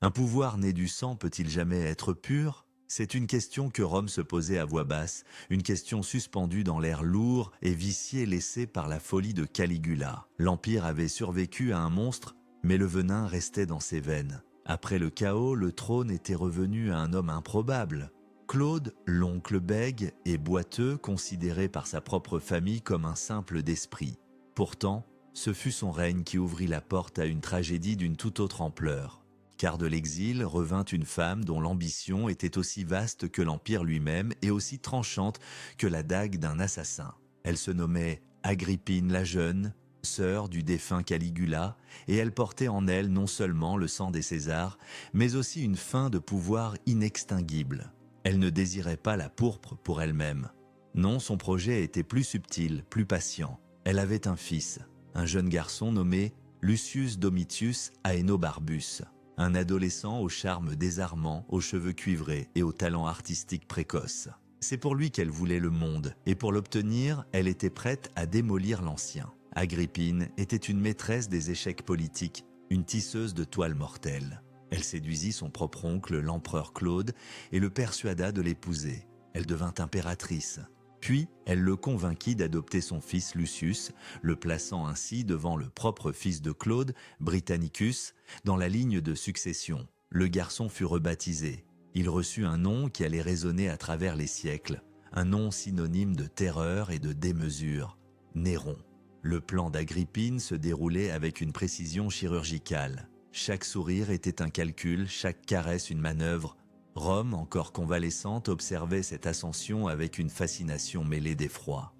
Un pouvoir né du sang peut-il jamais être pur? C'est une question que Rome se posait à voix basse, une question suspendue dans l'air lourd et vicié laissé par la folie de Caligula. L'Empire avait survécu à un monstre, mais le venin restait dans ses veines. Après le chaos, le trône était revenu à un homme improbable. Claude, l'oncle bègue et boiteux, considéré par sa propre famille comme un simple d'esprit. Pourtant, ce fut son règne qui ouvrit la porte à une tragédie d'une toute autre ampleur. Car de l'exil revint une femme dont l'ambition était aussi vaste que l'Empire lui-même et aussi tranchante que la dague d'un assassin. Elle se nommait Agrippine la Jeune, sœur du défunt Caligula, et elle portait en elle non seulement le sang des Césars, mais aussi une faim de pouvoir inextinguible. Elle ne désirait pas la pourpre pour elle-même. Non, son projet était plus subtil, plus patient. Elle avait un fils, un jeune garçon nommé Lucius Domitius Aenobarbus. Un adolescent au charme désarmant, aux cheveux cuivrés et au talent artistique précoce. C'est pour lui qu'elle voulait le monde, et pour l'obtenir, elle était prête à démolir l'ancien. Agrippine était une maîtresse des échecs politiques, une tisseuse de toiles mortelles. Elle séduisit son propre oncle, l'empereur Claude, et le persuada de l'épouser. Elle devint impératrice. Puis, elle le convainquit d'adopter son fils Lucius, le plaçant ainsi devant le propre fils de Claude, Britannicus, dans la ligne de succession. Le garçon fut rebaptisé. Il reçut un nom qui allait résonner à travers les siècles, un nom synonyme de terreur et de démesure, Néron. Le plan d'Agrippine se déroulait avec une précision chirurgicale. Chaque sourire était un calcul, chaque caresse une manœuvre. Rome, encore convalescente, observait cette ascension avec une fascination mêlée d'effroi.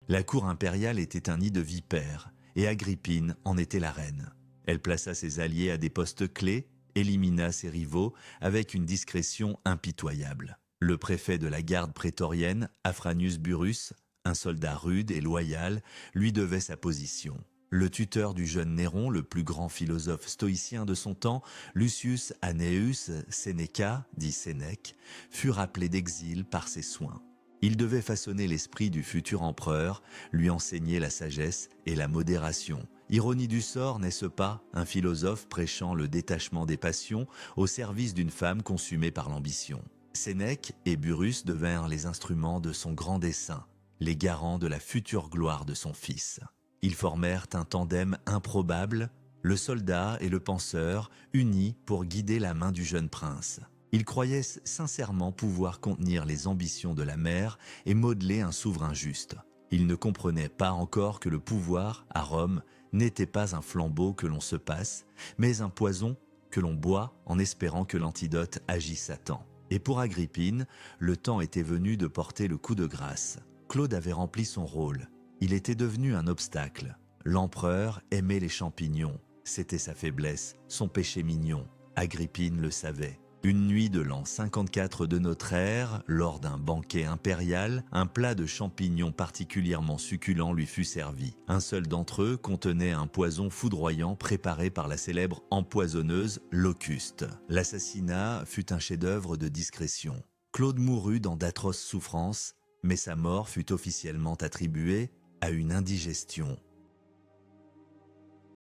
La cour impériale était un nid de vipères, et Agrippine en était la reine. Elle plaça ses alliés à des postes clés, élimina ses rivaux avec une discrétion impitoyable. Le préfet de la garde prétorienne, Afranius Burrus, un soldat rude et loyal, lui devait sa position. Le tuteur du jeune Néron, le plus grand philosophe stoïcien de son temps, Lucius Annaeus Seneca, dit Sénèque, fut rappelé d'exil par ses soins. Il devait façonner l'esprit du futur empereur, lui enseigner la sagesse et la modération. Ironie du sort, n'est-ce pas, un philosophe prêchant le détachement des passions au service d'une femme consumée par l'ambition. Sénèque et Burrus devinrent les instruments de son grand dessein, les garants de la future gloire de son fils. Ils formèrent un tandem improbable, le soldat et le penseur, unis pour guider la main du jeune prince. Ils croyaient sincèrement pouvoir contenir les ambitions de la mère et modeler un souverain juste. Ils ne comprenaient pas encore que le pouvoir, à Rome, n'était pas un flambeau que l'on se passe, mais un poison que l'on boit en espérant que l'antidote agisse à temps. Et pour Agrippine, le temps était venu de porter le coup de grâce. Claude avait rempli son rôle. Il était devenu un obstacle. L'empereur aimait les champignons. C'était sa faiblesse, son péché mignon. Agrippine le savait. Une nuit de l'an 54 de notre ère, lors d'un banquet impérial, un plat de champignons particulièrement succulent lui fut servi. Un seul d'entre eux contenait un poison foudroyant préparé par la célèbre empoisonneuse Locuste. L'assassinat fut un chef-d'œuvre de discrétion. Claude mourut dans d'atroces souffrances, mais sa mort fut officiellement attribuée à une indigestion.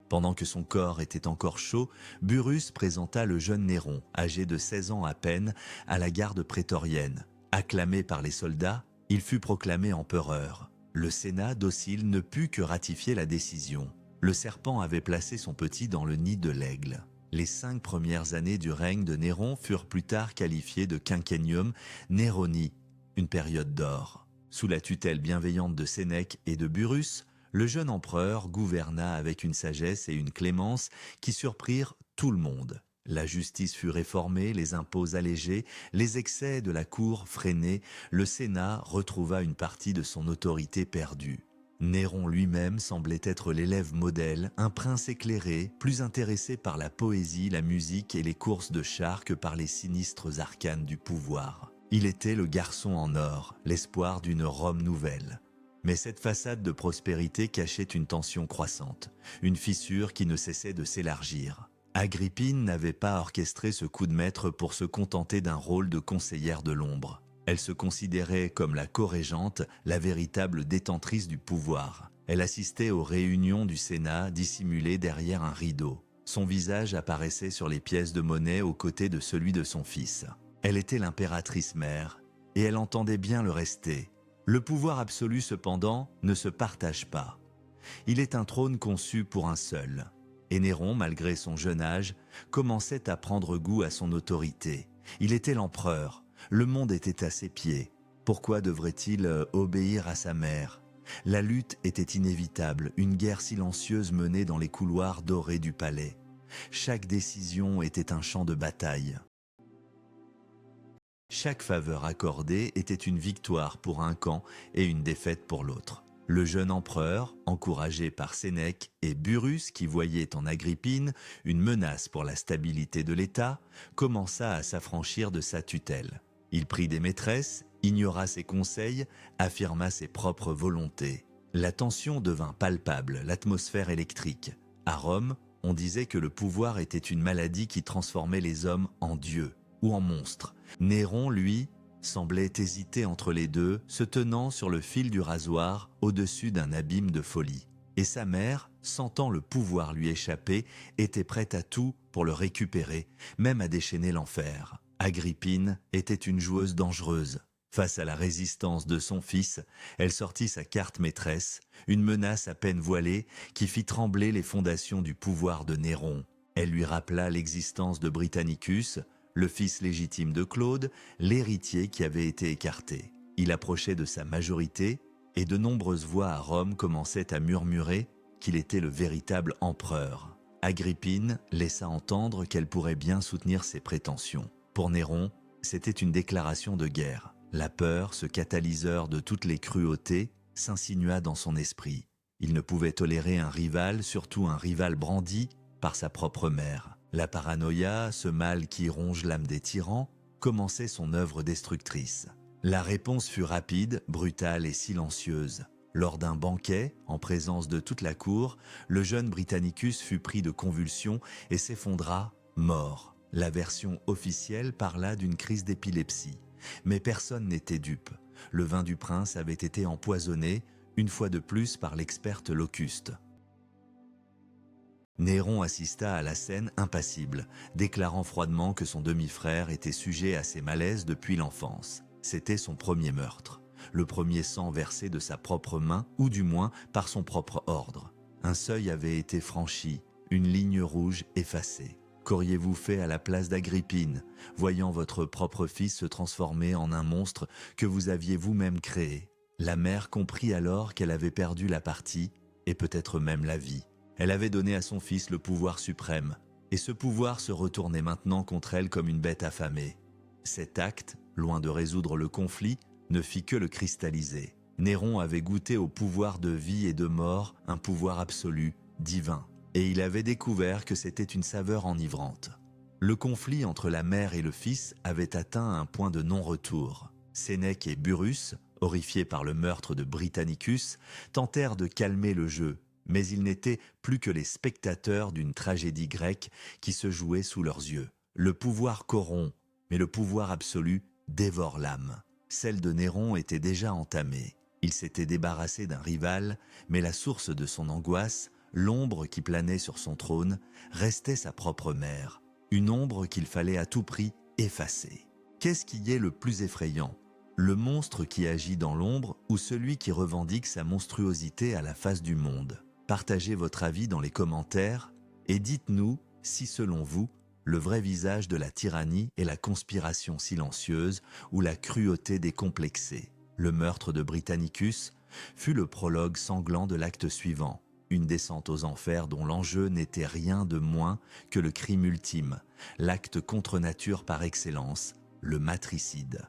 Pendant que son corps était encore chaud, Burrus présenta le jeune Néron, âgé de 16 ans à peine, à la garde prétorienne. Acclamé par les soldats, il fut proclamé empereur. Le Sénat, docile, ne put que ratifier la décision. Le serpent avait placé son petit dans le nid de l'aigle. Les 5 premières années du règne de Néron furent plus tard qualifiées de quinquennium Néroni, une période d'or. Sous la tutelle bienveillante de Sénèque et de Burrus, le jeune empereur gouverna avec une sagesse et une clémence qui surprirent tout le monde. La justice fut réformée, les impôts allégés, les excès de la cour freinés, le Sénat retrouva une partie de son autorité perdue. Néron lui-même semblait être l'élève modèle, un prince éclairé, plus intéressé par la poésie, la musique et les courses de chars que par les sinistres arcanes du pouvoir. Il était le garçon en or, l'espoir d'une Rome nouvelle. Mais cette façade de prospérité cachait une tension croissante, une fissure qui ne cessait de s'élargir. Agrippine n'avait pas orchestré ce coup de maître pour se contenter d'un rôle de conseillère de l'ombre. Elle se considérait comme la co-régente, la véritable détentrice du pouvoir. Elle assistait aux réunions du Sénat dissimulées derrière un rideau. Son visage apparaissait sur les pièces de monnaie aux côtés de celui de son fils. Elle était l'impératrice mère, et elle entendait bien le rester. Le pouvoir absolu, cependant, ne se partage pas. Il est un trône conçu pour un seul. Et Néron, malgré son jeune âge, commençait à prendre goût à son autorité. Il était l'empereur, le monde était à ses pieds. Pourquoi devrait-il obéir à sa mère? La lutte était inévitable, une guerre silencieuse menée dans les couloirs dorés du palais. Chaque décision était un champ de bataille. Chaque faveur accordée était une victoire pour un camp et une défaite pour l'autre. Le jeune empereur, encouragé par Sénèque et Burrus qui voyaient en Agrippine une menace pour la stabilité de l'État, commença à s'affranchir de sa tutelle. Il prit des maîtresses, ignora ses conseils, affirma ses propres volontés. La tension devint palpable, l'atmosphère électrique. À Rome, on disait que le pouvoir était une maladie qui transformait les hommes en dieux ou en monstres. Néron, lui, semblait hésiter entre les deux, se tenant sur le fil du rasoir au-dessus d'un abîme de folie. Et sa mère, sentant le pouvoir lui échapper, était prête à tout pour le récupérer, même à déchaîner l'enfer. Agrippine était une joueuse dangereuse. Face à la résistance de son fils, elle sortit sa carte maîtresse, une menace à peine voilée qui fit trembler les fondations du pouvoir de Néron. Elle lui rappela l'existence de Britannicus, le fils légitime de Claude, l'héritier qui avait été écarté. Il approchait de sa majorité et de nombreuses voix à Rome commençaient à murmurer qu'il était le véritable empereur. Agrippine laissa entendre qu'elle pourrait bien soutenir ses prétentions. Pour Néron, c'était une déclaration de guerre. La peur, ce catalyseur de toutes les cruautés, s'insinua dans son esprit. Il ne pouvait tolérer un rival, surtout un rival brandi par sa propre mère. La paranoïa, ce mal qui ronge l'âme des tyrans, commençait son œuvre destructrice. La réponse fut rapide, brutale et silencieuse. Lors d'un banquet, en présence de toute la cour, le jeune Britannicus fut pris de convulsions et s'effondra, mort. La version officielle parla d'une crise d'épilepsie. Mais personne n'était dupe. Le vin du prince avait été empoisonné, une fois de plus par l'experte Locuste. Néron assista à la scène impassible, déclarant froidement que son demi-frère était sujet à ces malaises depuis l'enfance. C'était son premier meurtre, le premier sang versé de sa propre main, ou du moins par son propre ordre. Un seuil avait été franchi, une ligne rouge effacée. Qu'auriez-vous fait à la place d'Agrippine, voyant votre propre fils se transformer en un monstre que vous aviez vous-même créé? La mère comprit alors qu'elle avait perdu la partie, et peut-être même la vie. Elle avait donné à son fils le pouvoir suprême, et ce pouvoir se retournait maintenant contre elle comme une bête affamée. Cet acte, loin de résoudre le conflit, ne fit que le cristalliser. Néron avait goûté au pouvoir de vie et de mort, un pouvoir absolu, divin, et il avait découvert que c'était une saveur enivrante. Le conflit entre la mère et le fils avait atteint un point de non-retour. Sénèque et Burrus, horrifiés par le meurtre de Britannicus, tentèrent de calmer le jeu, mais ils n'étaient plus que les spectateurs d'une tragédie grecque qui se jouait sous leurs yeux. Le pouvoir corrompt, mais le pouvoir absolu dévore l'âme. Celle de Néron était déjà entamée. Il s'était débarrassé d'un rival, mais la source de son angoisse, l'ombre qui planait sur son trône, restait sa propre mère. Une ombre qu'il fallait à tout prix effacer. Qu'est-ce qui est le plus effrayant ? Le monstre qui agit dans l'ombre ou celui qui revendique sa monstruosité à la face du monde ? Partagez votre avis dans les commentaires et dites-nous si, selon vous, le vrai visage de la tyrannie est la conspiration silencieuse ou la cruauté décomplexée. Le meurtre de Britannicus fut le prologue sanglant de l'acte suivant, une descente aux enfers dont l'enjeu n'était rien de moins que le crime ultime, l'acte contre nature par excellence, le matricide.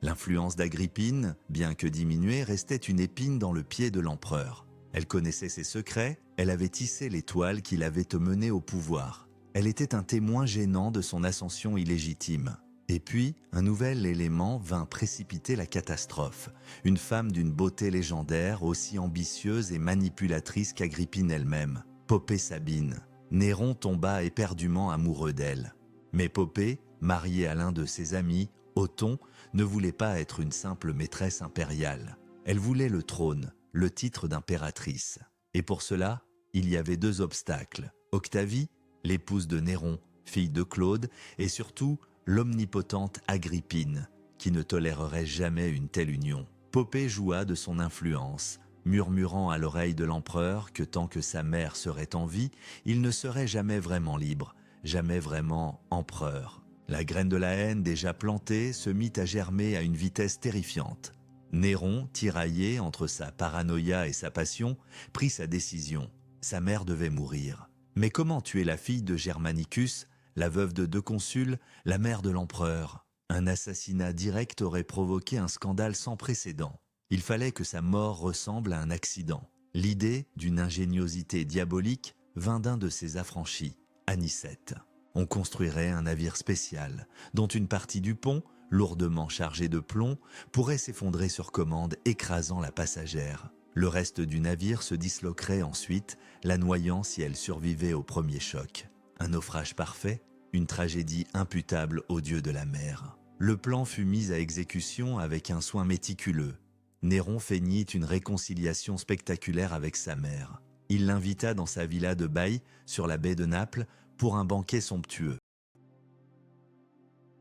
L'influence d'Agrippine, bien que diminuée, restait une épine dans le pied de l'empereur. Elle connaissait ses secrets, elle avait tissé les toiles qui l'avaient mené au pouvoir. Elle était un témoin gênant de son ascension illégitime. Et puis, un nouvel élément vint précipiter la catastrophe. Une femme d'une beauté légendaire, aussi ambitieuse et manipulatrice qu'Agrippine elle-même, Poppée Sabine. Néron tomba éperdument amoureux d'elle. Mais Poppée, mariée à l'un de ses amis, Othon, ne voulait pas être une simple maîtresse impériale. Elle voulait le trône, le titre d'impératrice. Et pour cela, il y avait deux obstacles. Octavie, l'épouse de Néron, fille de Claude, et surtout l'omnipotente Agrippine, qui ne tolérerait jamais une telle union. Poppée joua de son influence, murmurant à l'oreille de l'empereur que tant que sa mère serait en vie, il ne serait jamais vraiment libre, jamais vraiment empereur. La graine de la haine déjà plantée se mit à germer à une vitesse terrifiante. Néron, tiraillé entre sa paranoïa et sa passion, prit sa décision. Sa mère devait mourir. Mais comment tuer la fille de Germanicus, la veuve de deux consuls, la mère de l'empereur? Un assassinat direct aurait provoqué un scandale sans précédent. Il fallait que sa mort ressemble à un accident. L'idée d'une ingéniosité diabolique vint d'un de ses affranchis, Anicette. On construirait un navire spécial, dont une partie du pont, lourdement chargée de plomb, pourrait s'effondrer sur commande, écrasant la passagère. Le reste du navire se disloquerait ensuite, la noyant si elle survivait au premier choc. Un naufrage parfait, une tragédie imputable au dieu de la mer. Le plan fut mis à exécution avec un soin méticuleux. Néron feignit une réconciliation spectaculaire avec sa mère. Il l'invita dans sa villa de Baï, sur la baie de Naples, pour un banquet somptueux.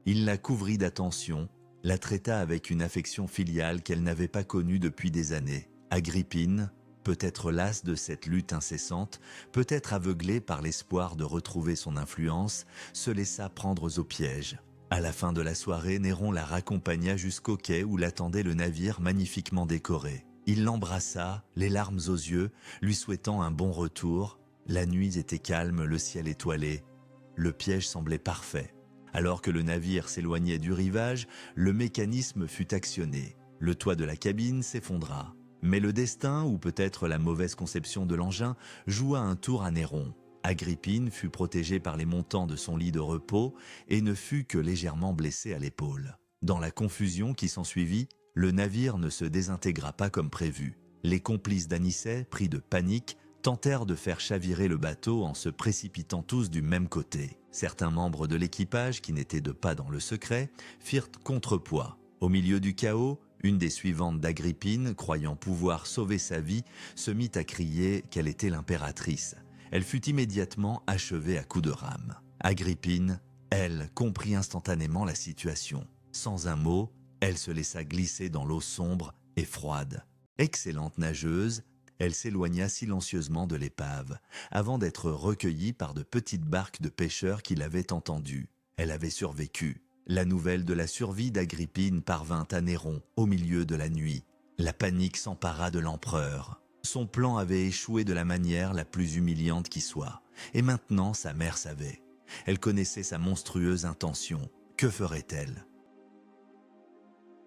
Il la couvrit d'attention, la traita avec une affection filiale qu'elle n'avait pas connue depuis des années. Agrippine, peut-être lasse de cette lutte incessante, peut-être aveuglée par l'espoir de retrouver son influence, se laissa prendre au piège. À la fin de la soirée, Néron la raccompagna jusqu'au quai où l'attendait le navire magnifiquement décoré. Il l'embrassa, les larmes aux yeux, lui souhaitant un bon retour. La nuit était calme, le ciel étoilé. Le piège semblait parfait. Alors que le navire s'éloignait du rivage, le mécanisme fut actionné. Le toit de la cabine s'effondra. Mais le destin, ou peut-être la mauvaise conception de l'engin, joua un tour à Néron. Agrippine fut protégée par les montants de son lit de repos et ne fut que légèrement blessée à l'épaule. Dans la confusion qui s'ensuivit, le navire ne se désintégra pas comme prévu. Les complices d'Anicet, pris de panique, tentèrent de faire chavirer le bateau en se précipitant tous du même côté. Certains membres de l'équipage, qui n'étaient de pas dans le secret, firent contrepoids. Au milieu du chaos, une des suivantes d'Agrippine, croyant pouvoir sauver sa vie, se mit à crier qu'elle était l'impératrice. Elle fut immédiatement achevée à coups de rame. Agrippine, elle, comprit instantanément la situation. Sans un mot, elle se laissa glisser dans l'eau sombre et froide. Excellente nageuse, elle s'éloigna silencieusement de l'épave, avant d'être recueillie par de petites barques de pêcheurs qui l'avaient entendue. Elle avait survécu. La nouvelle de la survie d'Agrippine parvint à Néron au milieu de la nuit. La panique s'empara de l'empereur. Son plan avait échoué de la manière la plus humiliante qui soit. Et maintenant, sa mère savait. Elle connaissait sa monstrueuse intention. Que ferait-elle ?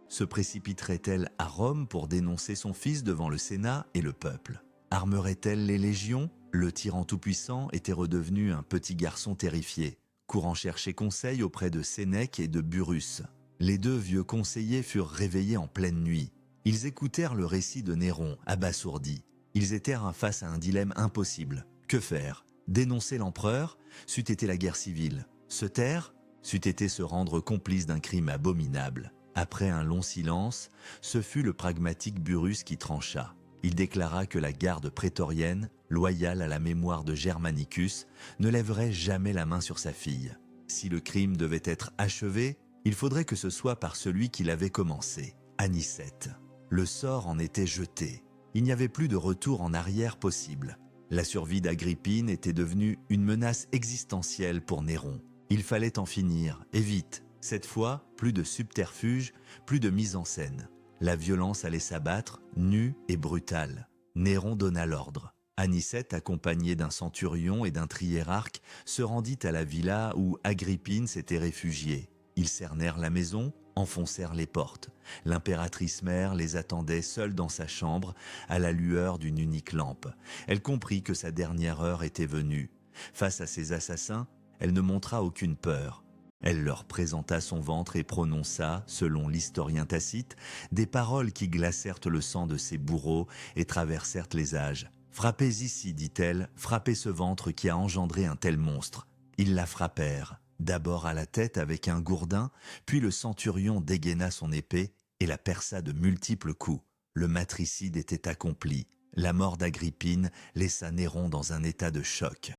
Se précipiterait-elle à Rome pour dénoncer son fils devant le Sénat et le peuple? Armerait-elle les légions? Le tyran tout-puissant était redevenu un petit garçon terrifié, courant chercher conseil auprès de Sénèque et de Burrus. Les deux vieux conseillers furent réveillés en pleine nuit. Ils écoutèrent le récit de Néron, abasourdis. Ils étaient face à un dilemme impossible. Que faire? Dénoncer l'empereur? C'eût été la guerre civile. Se taire? C'eût été se rendre complice d'un crime abominable. Après un long silence, ce fut le pragmatique Burrus qui trancha. Il déclara que la garde prétorienne, loyale à la mémoire de Germanicus, ne lèverait jamais la main sur sa fille. Si le crime devait être achevé, il faudrait que ce soit par celui qui l'avait commencé, Anicette. Le sort en était jeté. Il n'y avait plus de retour en arrière possible. La survie d'Agrippine était devenue une menace existentielle pour Néron. Il fallait en finir, et vite. Cette fois, plus de subterfuge, plus de mise en scène. La violence allait s'abattre, nue et brutale. Néron donna l'ordre. Anicette, accompagnée d'un centurion et d'un triérarque, se rendit à la villa où Agrippine s'était réfugiée. Ils cernèrent la maison, enfoncèrent les portes. L'impératrice mère les attendait seule dans sa chambre, à la lueur d'une unique lampe. Elle comprit que sa dernière heure était venue. Face à ces assassins, elle ne montra aucune peur. Elle leur présenta son ventre et prononça, selon l'historien Tacite, des paroles qui glacèrent le sang de ses bourreaux et traversèrent les âges. « Frappez ici, dit-elle, frappez ce ventre qui a engendré un tel monstre. » Ils la frappèrent, d'abord à la tête avec un gourdin, puis le centurion dégaina son épée et la perça de multiples coups. Le matricide était accompli. La mort d'Agrippine laissa Néron dans un état de choc.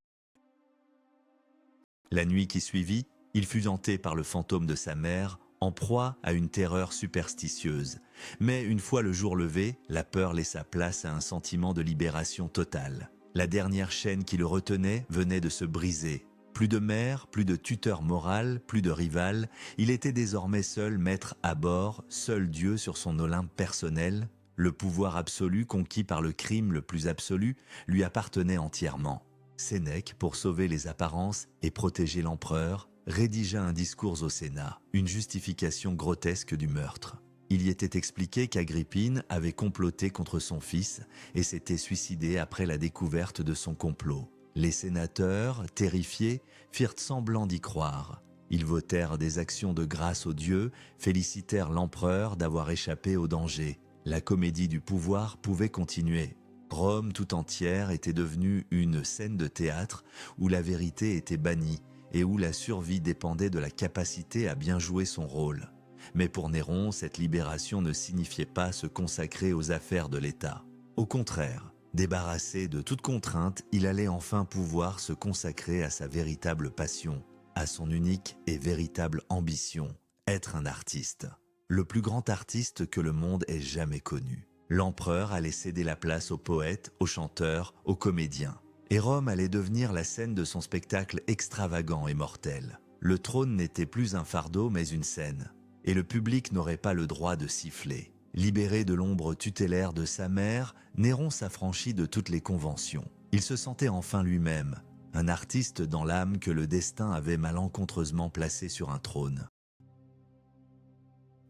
La nuit qui suivit, il fut hanté par le fantôme de sa mère, en proie à une terreur superstitieuse. Mais une fois le jour levé, la peur laissa place à un sentiment de libération totale. La dernière chaîne qui le retenait venait de se briser. Plus de mère, plus de tuteur moral, plus de rival, il était désormais seul maître à bord, seul Dieu sur son Olympe personnel. Le pouvoir absolu conquis par le crime le plus absolu lui appartenait entièrement. Sénèque, pour sauver les apparences et protéger l'empereur, rédigea un discours au Sénat, une justification grotesque du meurtre. Il y était expliqué qu'Agrippine avait comploté contre son fils et s'était suicidée après la découverte de son complot. Les sénateurs, terrifiés, firent semblant d'y croire. Ils votèrent des actions de grâce aux dieux, félicitèrent l'empereur d'avoir échappé au danger. La comédie du pouvoir pouvait continuer. Rome tout entière était devenue une scène de théâtre où la vérité était bannie et où la survie dépendait de la capacité à bien jouer son rôle. Mais pour Néron, cette libération ne signifiait pas se consacrer aux affaires de l'État. Au contraire, débarrassé de toute contrainte, il allait enfin pouvoir se consacrer à sa véritable passion, à son unique et véritable ambition, être un artiste. Le plus grand artiste que le monde ait jamais connu. L'empereur allait céder la place aux poètes, aux chanteurs, aux comédiens. Et Rome allait devenir la scène de son spectacle extravagant et mortel. Le trône n'était plus un fardeau mais une scène. Et le public n'aurait pas le droit de siffler. Libéré de l'ombre tutélaire de sa mère, Néron s'affranchit de toutes les conventions. Il se sentait enfin lui-même, un artiste dans l'âme que le destin avait malencontreusement placé sur un trône.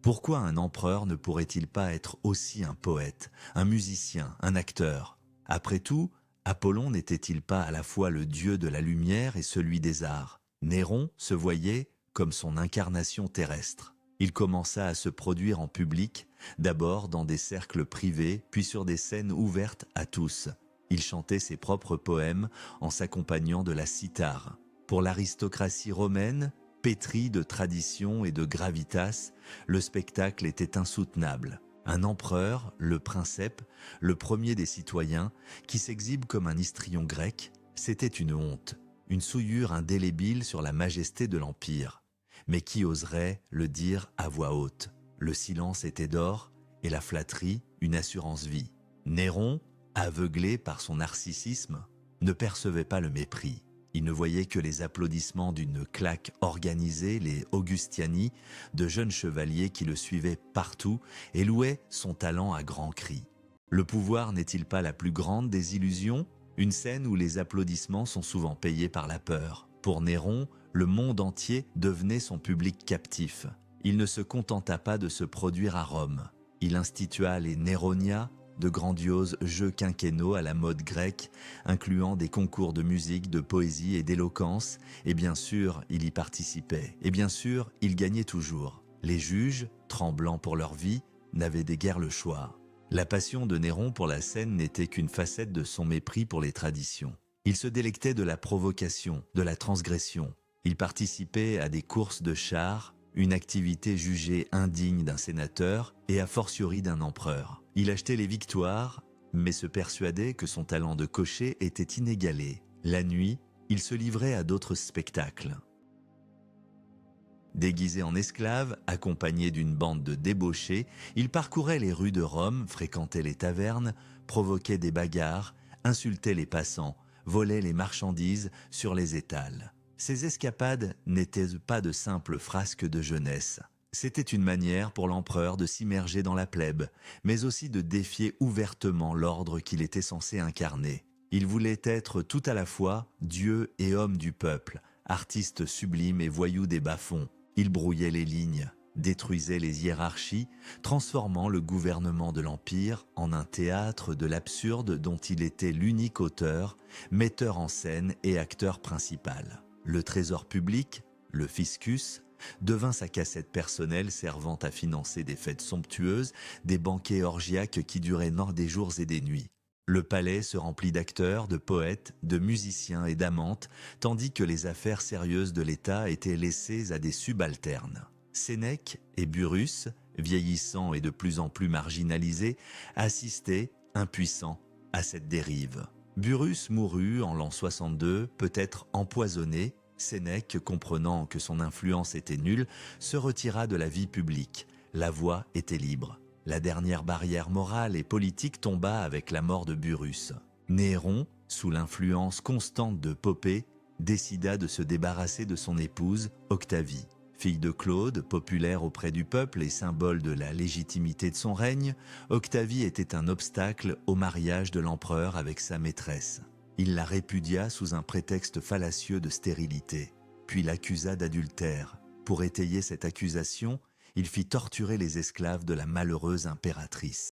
Pourquoi un empereur ne pourrait-il pas être aussi un poète, un musicien, un acteur? Après tout, Apollon n'était-il pas à la fois le dieu de la lumière et celui des arts? Néron se voyait comme son incarnation terrestre. Il commença à se produire en public, d'abord dans des cercles privés, puis sur des scènes ouvertes à tous. Il chantait ses propres poèmes en s'accompagnant de la cithare. Pour l'aristocratie romaine, pétrie de tradition et de gravitas, le spectacle était insoutenable. Un empereur, le princeps, le premier des citoyens, qui s'exhibe comme un histrion grec, c'était une honte, une souillure indélébile sur la majesté de l'Empire. Mais qui oserait le dire à voix haute? Le silence était d'or et la flatterie une assurance-vie. Néron, aveuglé par son narcissisme, ne percevait pas le mépris. Il ne voyait que les applaudissements d'une claque organisée, les Augustiani, de jeunes chevaliers qui le suivaient partout et louaient son talent à grands cris. Le pouvoir n'est-il pas la plus grande des illusions? Une scène où les applaudissements sont souvent payés par la peur. Pour Néron, le monde entier devenait son public captif. Il ne se contenta pas de se produire à Rome. Il institua les Néronia, de grandioses jeux quinquennaux à la mode grecque, incluant des concours de musique, de poésie et d'éloquence, et bien sûr, il y participait. Et bien sûr, il gagnait toujours. Les juges, tremblants pour leur vie, n'avaient guère le choix. La passion de Néron pour la scène n'était qu'une facette de son mépris pour les traditions. Il se délectait de la provocation, de la transgression. Il participait à des courses de chars, une activité jugée indigne d'un sénateur et a fortiori d'un empereur. Il achetait les victoires, mais se persuadait que son talent de cocher était inégalé. La nuit, il se livrait à d'autres spectacles. Déguisé en esclave, accompagné d'une bande de débauchés, il parcourait les rues de Rome, fréquentait les tavernes, provoquait des bagarres, insultait les passants, volait les marchandises sur les étals. Ces escapades n'étaient pas de simples frasques de jeunesse. C'était une manière pour l'empereur de s'immerger dans la plèbe, mais aussi de défier ouvertement l'ordre qu'il était censé incarner. Il voulait être tout à la fois Dieu et homme du peuple, artiste sublime et voyou des bas-fonds. Il brouillait les lignes, détruisait les hiérarchies, transformant le gouvernement de l'Empire en un théâtre de l'absurde dont il était l'unique auteur, metteur en scène et acteur principal. Le trésor public, le fiscus, devint sa cassette personnelle servant à financer des fêtes somptueuses, des banquets orgiaques qui duraient des jours et des nuits. Le palais se remplit d'acteurs, de poètes, de musiciens et d'amantes, tandis que les affaires sérieuses de l'État étaient laissées à des subalternes. Sénèque et Burrus, vieillissants et de plus en plus marginalisés, assistaient, impuissants, à cette dérive. Burrus mourut en l'an 62, peut-être empoisonné. Sénèque, comprenant que son influence était nulle, se retira de la vie publique. La voie était libre. La dernière barrière morale et politique tomba avec la mort de Burrus. Néron, sous l'influence constante de Poppée, décida de se débarrasser de son épouse, Octavie. Fille de Claude, populaire auprès du peuple et symbole de la légitimité de son règne, Octavie était un obstacle au mariage de l'empereur avec sa maîtresse. Il la répudia sous un prétexte fallacieux de stérilité, puis l'accusa d'adultère. Pour étayer cette accusation, il fit torturer les esclaves de la malheureuse impératrice.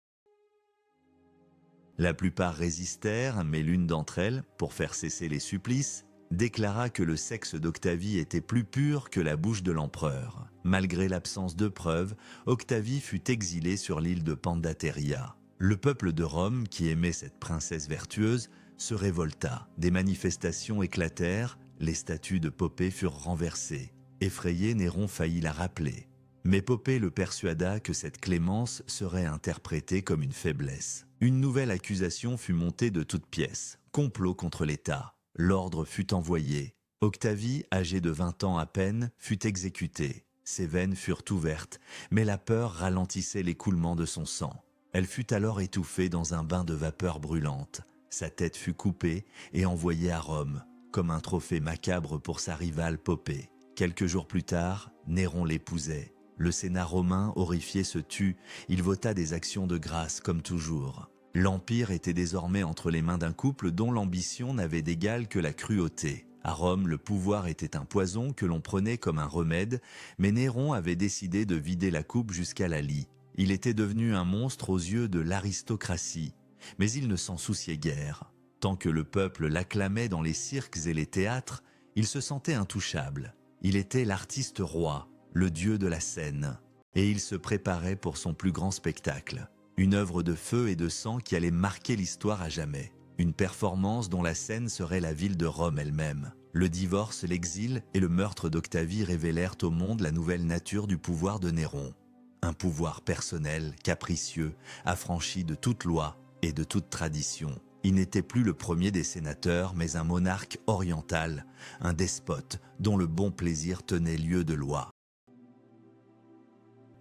La plupart résistèrent, mais l'une d'entre elles, pour faire cesser les supplices, déclara que le sexe d'Octavie était plus pur que la bouche de l'empereur. Malgré l'absence de preuves, Octavie fut exilée sur l'île de Pandateria. Le peuple de Rome, qui aimait cette princesse vertueuse, se révolta. Des manifestations éclatèrent, les statues de Poppée furent renversées. Effrayé, Néron faillit la rappeler. Mais Poppée le persuada que cette clémence serait interprétée comme une faiblesse. Une nouvelle accusation fut montée de toutes pièces, complot contre l'État. L'ordre fut envoyé. Octavie, âgée de 20 ans à peine, fut exécutée. Ses veines furent ouvertes, mais la peur ralentissait l'écoulement de son sang. Elle fut alors étouffée dans un bain de vapeur brûlante. Sa tête fut coupée et envoyée à Rome, comme un trophée macabre pour sa rivale Poppée. Quelques jours plus tard, Néron l'épousait. Le Sénat romain, horrifié, se tut. Il vota des actions de grâce, comme toujours. L'Empire était désormais entre les mains d'un couple dont l'ambition n'avait d'égal que la cruauté. À Rome, le pouvoir était un poison que l'on prenait comme un remède, mais Néron avait décidé de vider la coupe jusqu'à la lie. Il était devenu un monstre aux yeux de l'aristocratie, mais il ne s'en souciait guère. Tant que le peuple l'acclamait dans les cirques et les théâtres, il se sentait intouchable. Il était l'artiste roi, le dieu de la scène, et il se préparait pour son plus grand spectacle. Une œuvre de feu et de sang qui allait marquer l'histoire à jamais. Une performance dont la scène serait la ville de Rome elle-même. Le divorce, l'exil et le meurtre d'Octavie révélèrent au monde la nouvelle nature du pouvoir de Néron. Un pouvoir personnel, capricieux, affranchi de toute loi et de toute tradition. Il n'était plus le premier des sénateurs, mais un monarque oriental, un despote dont le bon plaisir tenait lieu de loi.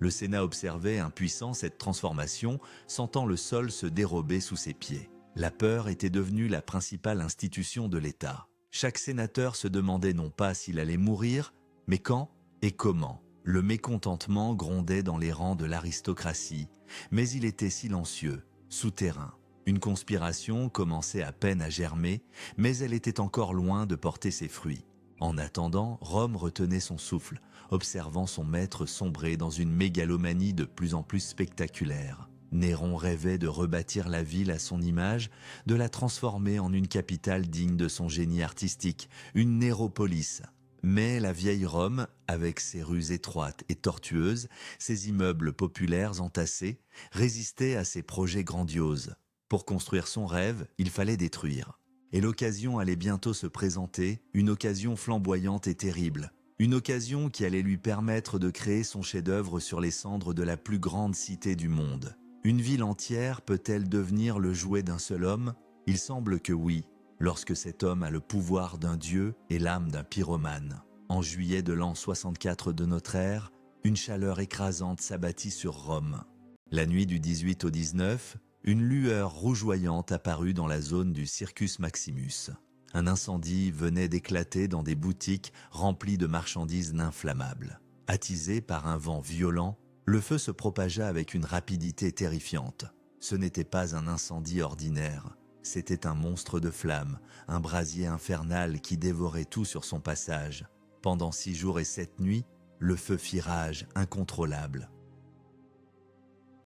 Le Sénat observait impuissant cette transformation, sentant le sol se dérober sous ses pieds. La peur était devenue la principale institution de l'État. Chaque sénateur se demandait non pas s'il allait mourir, mais quand et comment. Le mécontentement grondait dans les rangs de l'aristocratie, mais il était silencieux, souterrain. Une conspiration commençait à peine à germer, mais elle était encore loin de porter ses fruits. En attendant, Rome retenait son souffle, observant son maître sombrer dans une mégalomanie de plus en plus spectaculaire. Néron rêvait de rebâtir la ville à son image, de la transformer en une capitale digne de son génie artistique, une néropolis. Mais la vieille Rome, avec ses rues étroites et tortueuses, ses immeubles populaires entassés, résistait à ses projets grandioses. Pour construire son rêve, il fallait détruire. Et l'occasion allait bientôt se présenter, une occasion flamboyante et terrible. Une occasion qui allait lui permettre de créer son chef-d'œuvre sur les cendres de la plus grande cité du monde. Une ville entière peut-elle devenir le jouet d'un seul homme? Il semble que oui, lorsque cet homme a le pouvoir d'un dieu et l'âme d'un pyromane. En juillet de l'an 64 de notre ère, une chaleur écrasante s'abattit sur Rome. La nuit du 18 au 19, une lueur rougeoyante apparut dans la zone du Circus Maximus. Un incendie venait d'éclater dans des boutiques remplies de marchandises inflammables. Attisé par un vent violent, le feu se propagea avec une rapidité terrifiante. Ce n'était pas un incendie ordinaire, c'était un monstre de flammes, un brasier infernal qui dévorait tout sur son passage. Pendant 6 jours et 7 nuits, le feu fit rage incontrôlable.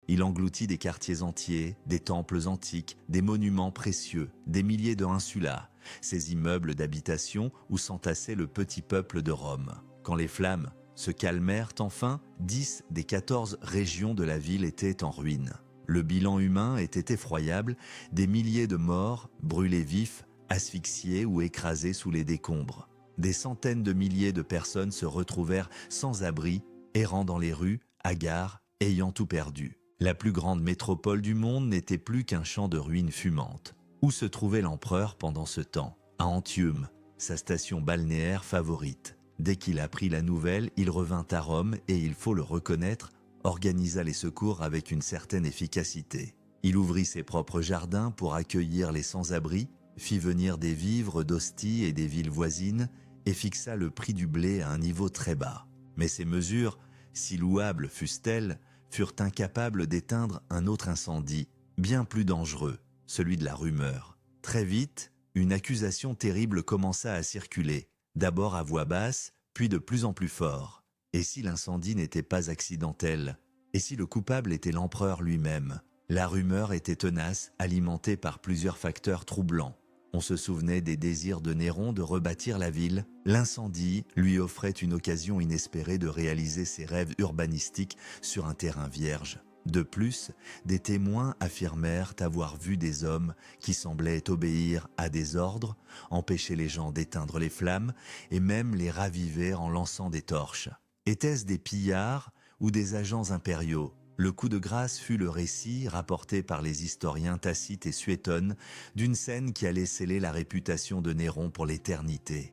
Il engloutit des quartiers entiers, des temples antiques, des monuments précieux, des milliers de insula, ces immeubles d'habitation où s'entassait le petit peuple de Rome. Quand les flammes se calmèrent enfin, 10 des 14 régions de la ville étaient en ruine. Le bilan humain était effroyable, des milliers de morts, brûlés vifs, asphyxiés ou écrasés sous les décombres. Des centaines de milliers de personnes se retrouvèrent sans abri, errant dans les rues, hagards, ayant tout perdu. La plus grande métropole du monde n'était plus qu'un champ de ruines fumantes. Où se trouvait l'empereur pendant ce temps? À Antium, sa station balnéaire favorite. Dès qu'il apprit la nouvelle, il revint à Rome et, il faut le reconnaître, organisa les secours avec une certaine efficacité. Il ouvrit ses propres jardins pour accueillir les sans-abri, fit venir des vivres d'Ostie et des villes voisines et fixa le prix du blé à un niveau très bas. Mais ces mesures, si louables fussent-elles, furent incapables d'éteindre un autre incendie, bien plus dangereux, celui de la rumeur. Très vite, une accusation terrible commença à circuler, d'abord à voix basse, puis de plus en plus fort. Et si l'incendie n'était pas accidentel? Et si le coupable était l'empereur lui-même? La rumeur était tenace, alimentée par plusieurs facteurs troublants. On se souvenait des désirs de Néron de rebâtir la ville. L'incendie lui offrait une occasion inespérée de réaliser ses rêves urbanistiques sur un terrain vierge. De plus, des témoins affirmèrent avoir vu des hommes qui semblaient obéir à des ordres, empêcher les gens d'éteindre les flammes et même les raviver en lançant des torches. Étaient-ce des pillards ou des agents impériaux? Le coup de grâce fut le récit, rapporté par les historiens Tacite et Suétone, d'une scène qui allait sceller la réputation de Néron pour l'éternité.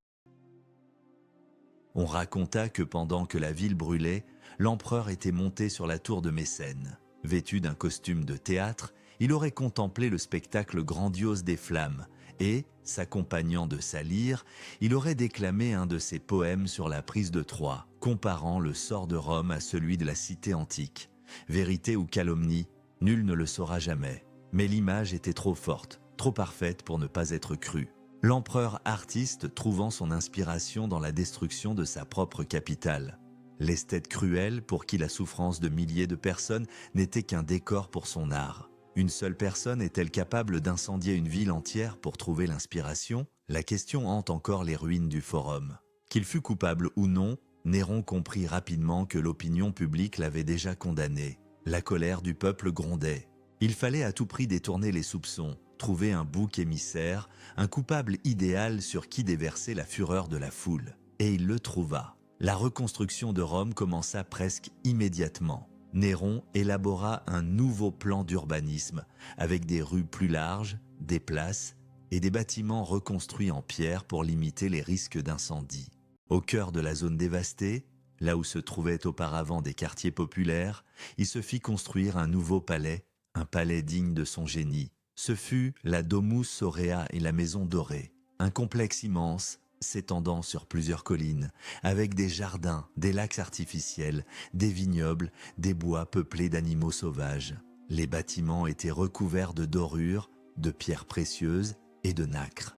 On raconta que pendant que la ville brûlait, l'empereur était monté sur la tour de Mécène. Vêtu d'un costume de théâtre, il aurait contemplé le spectacle grandiose des flammes et, s'accompagnant de sa lyre, il aurait déclamé un de ses poèmes sur la prise de Troie, comparant le sort de Rome à celui de la cité antique. Vérité ou calomnie, nul ne le saura jamais. Mais l'image était trop forte, trop parfaite pour ne pas être crue. L'empereur artiste trouvant son inspiration dans la destruction de sa propre capitale. L'esthète cruel pour qui la souffrance de milliers de personnes n'était qu'un décor pour son art. Une seule personne est-elle capable d'incendier une ville entière pour trouver l'inspiration? La question hante encore les ruines du Forum. Qu'il fût coupable ou non, Néron comprit rapidement que l'opinion publique l'avait déjà condamné. La colère du peuple grondait. Il fallait à tout prix détourner les soupçons, trouver un bouc émissaire, un coupable idéal sur qui déverser la fureur de la foule. Et il le trouva. La reconstruction de Rome commença presque immédiatement. Néron élabora un nouveau plan d'urbanisme, avec des rues plus larges, des places et des bâtiments reconstruits en pierre pour limiter les risques d'incendie. Au cœur de la zone dévastée, là où se trouvaient auparavant des quartiers populaires, il se fit construire un nouveau palais, un palais digne de son génie. Ce fut la Domus Aurea et la Maison Dorée, un complexe immense s'étendant sur plusieurs collines, avec des jardins, des lacs artificiels, des vignobles, des bois peuplés d'animaux sauvages. Les bâtiments étaient recouverts de dorures, de pierres précieuses et de nacre.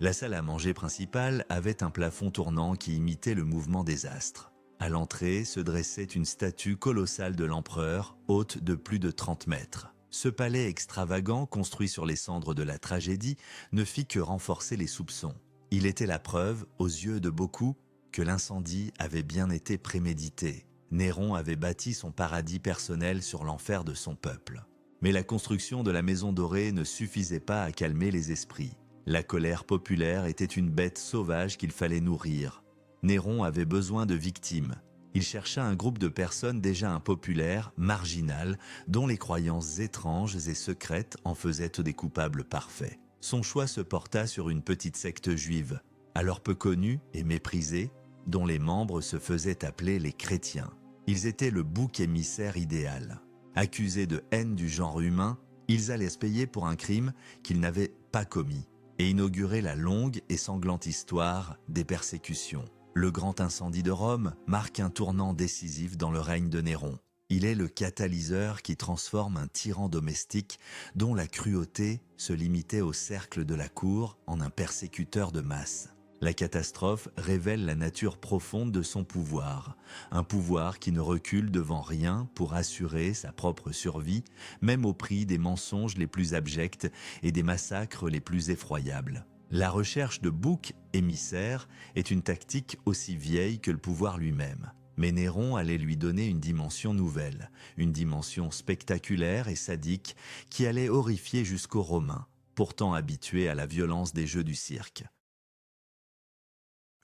La salle à manger principale avait un plafond tournant qui imitait le mouvement des astres. À l'entrée se dressait une statue colossale de l'empereur, haute de plus de 30 mètres. Ce palais extravagant, construit sur les cendres de la tragédie, ne fit que renforcer les soupçons. Il était la preuve, aux yeux de beaucoup, que l'incendie avait bien été prémédité. Néron avait bâti son paradis personnel sur l'enfer de son peuple. Mais la construction de la Maison Dorée ne suffisait pas à calmer les esprits. La colère populaire était une bête sauvage qu'il fallait nourrir. Néron avait besoin de victimes. Il chercha un groupe de personnes déjà impopulaires, marginales, dont les croyances étranges et secrètes en faisaient des coupables parfaits. Son choix se porta sur une petite secte juive, alors peu connue et méprisée, dont les membres se faisaient appeler les chrétiens. Ils étaient le bouc émissaire idéal. Accusés de haine du genre humain, ils allaient se payer pour un crime qu'ils n'avaient pas commis et inaugurer la longue et sanglante histoire des persécutions. Le grand incendie de Rome marque un tournant décisif dans le règne de Néron. Il est le catalyseur qui transforme un tyran domestique dont la cruauté se limitait au cercle de la cour en un persécuteur de masse. La catastrophe révèle la nature profonde de son pouvoir, un pouvoir qui ne recule devant rien pour assurer sa propre survie, même au prix des mensonges les plus abjects et des massacres les plus effroyables. La recherche de boucs émissaires est une tactique aussi vieille que le pouvoir lui-même. Mais Néron allait lui donner une dimension nouvelle, une dimension spectaculaire et sadique qui allait horrifier jusqu'aux Romains, pourtant habitués à la violence des jeux du cirque.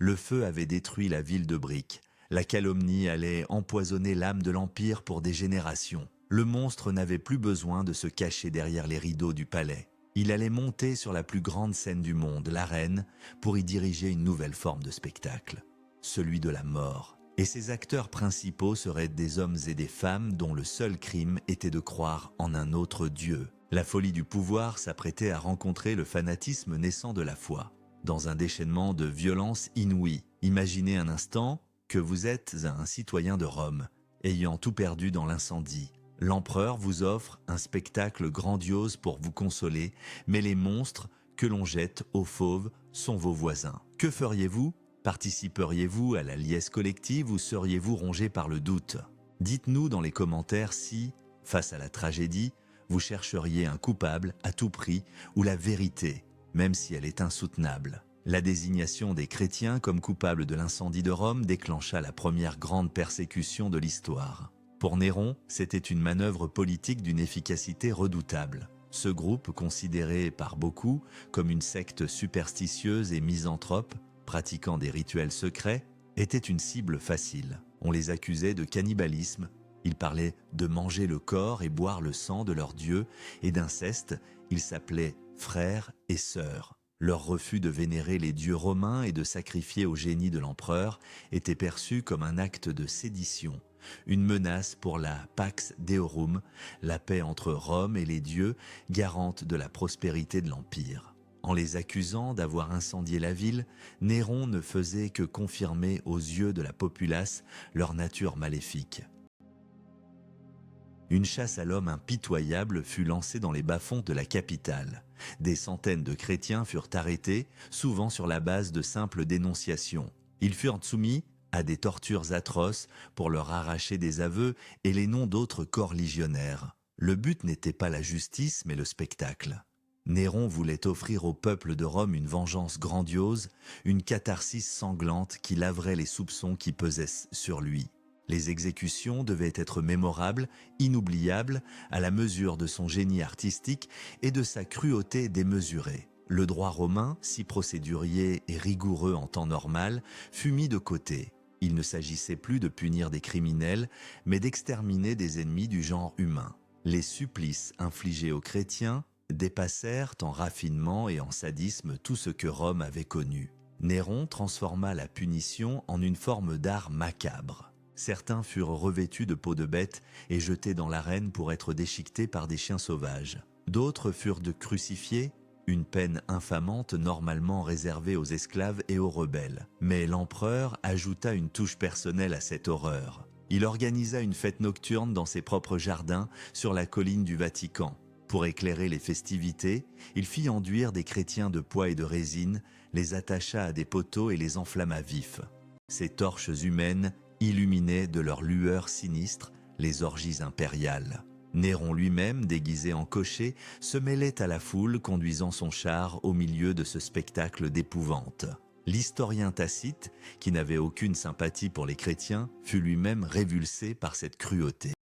Le feu avait détruit la ville de briques, La calomnie allait empoisonner l'âme de l'Empire pour des générations. Le monstre n'avait plus besoin de se cacher derrière les rideaux du palais. Il allait monter sur la plus grande scène du monde, l'arène, pour y diriger une nouvelle forme de spectacle, celui de la mort. Et ses acteurs principaux seraient des hommes et des femmes dont le seul crime était de croire en un autre Dieu. La folie du pouvoir s'apprêtait à rencontrer le fanatisme naissant de la foi. Dans un déchaînement de violence inouïe, imaginez un instant que vous êtes un citoyen de Rome, ayant tout perdu dans l'incendie. L'empereur vous offre un spectacle grandiose pour vous consoler, mais les monstres que l'on jette aux fauves sont vos voisins. Que feriez-vous ? Participeriez-vous à la liesse collective ou seriez-vous rongé par le doute? Dites-nous dans les commentaires si, face à la tragédie, vous chercheriez un coupable à tout prix ou la vérité, même si elle est insoutenable. La désignation des chrétiens comme coupables de l'incendie de Rome déclencha la première grande persécution de l'histoire. Pour Néron, c'était une manœuvre politique d'une efficacité redoutable. Ce groupe, considéré par beaucoup comme une secte superstitieuse et misanthrope, pratiquant des rituels secrets, était une cible facile. On les accusait de cannibalisme, ils parlaient de manger le corps et boire le sang de leurs dieux, et d'inceste, ils s'appelaient frères et sœurs. Leur refus de vénérer les dieux romains et de sacrifier au génie de l'empereur était perçu comme un acte de sédition, une menace pour la Pax Deorum, la paix entre Rome et les dieux, garante de la prospérité de l'Empire. En les accusant d'avoir incendié la ville, Néron ne faisait que confirmer aux yeux de la populace leur nature maléfique. Une chasse à l'homme impitoyable fut lancée dans les bas-fonds de la capitale. Des centaines de chrétiens furent arrêtés, souvent sur la base de simples dénonciations. Ils furent soumis à des tortures atroces pour leur arracher des aveux et les noms d'autres corps légionnaires. Le but n'était pas la justice, mais le spectacle. Néron voulait offrir au peuple de Rome une vengeance grandiose, une catharsis sanglante qui laverait les soupçons qui pesaient sur lui. Les exécutions devaient être mémorables, inoubliables, à la mesure de son génie artistique et de sa cruauté démesurée. Le droit romain, si procédurier et rigoureux en temps normal, fut mis de côté. Il ne s'agissait plus de punir des criminels, mais d'exterminer des ennemis du genre humain. Les supplices infligés aux chrétiens dépassèrent en raffinement et en sadisme tout ce que Rome avait connu. Néron transforma la punition en une forme d'art macabre. Certains furent revêtus de peau de bête et jetés dans l'arène pour être déchiquetés par des chiens sauvages. D'autres furent crucifiés, une peine infamante normalement réservée aux esclaves et aux rebelles. Mais l'empereur ajouta une touche personnelle à cette horreur. Il organisa une fête nocturne dans ses propres jardins sur la colline du Vatican. Pour éclairer les festivités, il fit enduire des chrétiens de pois et de résine, les attacha à des poteaux et les enflamma vifs. Ces torches humaines illuminaient de leur lueur sinistre les orgies impériales. Néron lui-même, déguisé en cocher, se mêlait à la foule conduisant son char au milieu de ce spectacle d'épouvante. L'historien Tacite, qui n'avait aucune sympathie pour les chrétiens, fut lui-même révulsé par cette cruauté.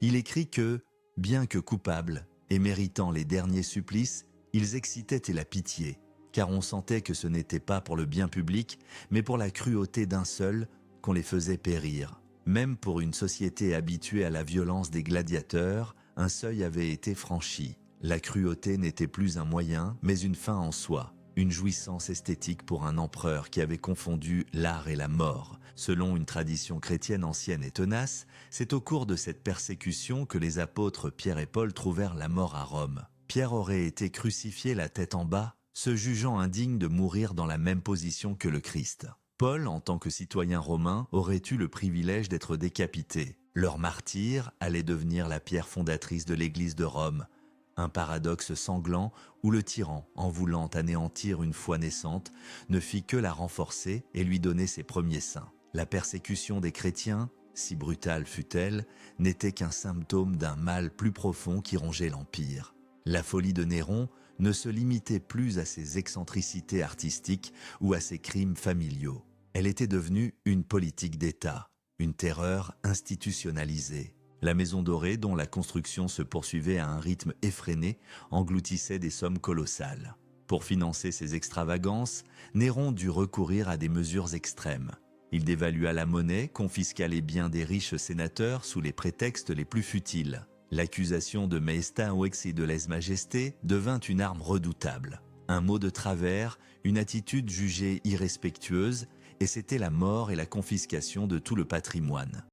Il écrit que, bien que coupables et méritant les derniers supplices, ils excitaient la pitié, car on sentait que ce n'était pas pour le bien public, mais pour la cruauté d'un seul qu'on les faisait périr. Même pour une société habituée à la violence des gladiateurs, un seuil avait été franchi. La cruauté n'était plus un moyen, mais une fin en soi, une jouissance esthétique pour un empereur qui avait confondu l'art et la mort. Selon une tradition chrétienne ancienne et tenace, c'est au cours de cette persécution que les apôtres Pierre et Paul trouvèrent la mort à Rome. Pierre aurait été crucifié la tête en bas, se jugeant indigne de mourir dans la même position que le Christ. Paul, en tant que citoyen romain, aurait eu le privilège d'être décapité. Leur martyre allait devenir la pierre fondatrice de l'Église de Rome, un paradoxe sanglant où le tyran, en voulant anéantir une foi naissante, ne fit que la renforcer et lui donner ses premiers seins. La persécution des chrétiens, si brutale fut-elle, n'était qu'un symptôme d'un mal plus profond qui rongeait l'Empire. La folie de Néron ne se limitait plus à ses excentricités artistiques ou à ses crimes familiaux. Elle était devenue une politique d'État, une terreur institutionnalisée. La Maison Dorée, dont la construction se poursuivait à un rythme effréné, engloutissait des sommes colossales. Pour financer ses extravagances, Néron dut recourir à des mesures extrêmes. Il dévalua la monnaie, confisqua les biens des riches sénateurs sous les prétextes les plus futiles. L'accusation de Maesta ou excès de lèse-majesté devint une arme redoutable. Un mot de travers, une attitude jugée irrespectueuse, et c'était la mort et la confiscation de tout le patrimoine.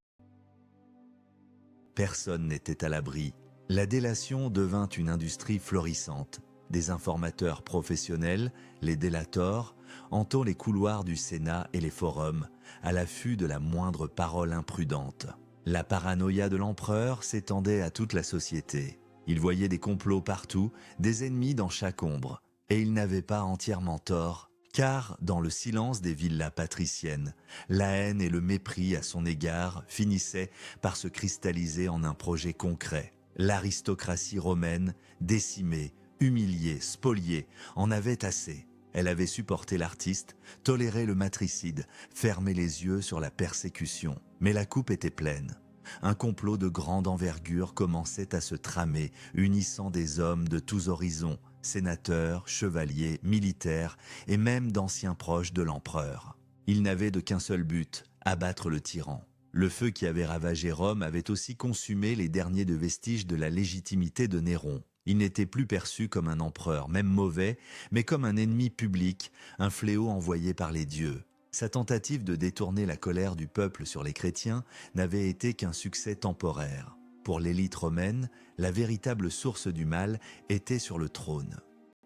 Personne n'était à l'abri. La délation devint une industrie florissante. Des informateurs professionnels, les délators, hantant les couloirs du Sénat et les forums, à l'affût de la moindre parole imprudente. La paranoïa de l'empereur s'étendait à toute la société. Il voyait des complots partout, des ennemis dans chaque ombre. Et il n'avait pas entièrement tort, car dans le silence des villas patriciennes, la haine et le mépris à son égard finissaient par se cristalliser en un projet concret. L'aristocratie romaine, décimée, humiliée, spoliée, en avait assez. Elle avait supporté l'artiste, toléré le matricide, fermé les yeux sur la persécution. Mais la coupe était pleine. Un complot de grande envergure commençait à se tramer, unissant des hommes de tous horizons, sénateurs, chevaliers, militaires et même d'anciens proches de l'empereur. Ils n'avaient de qu'un seul but, abattre le tyran. Le feu qui avait ravagé Rome avait aussi consumé les derniers vestiges de la légitimité de Néron. Il n'était plus perçu comme un empereur, même mauvais, mais comme un ennemi public, un fléau envoyé par les dieux. Sa tentative de détourner la colère du peuple sur les chrétiens n'avait été qu'un succès temporaire. Pour l'élite romaine, la véritable source du mal était sur le trône.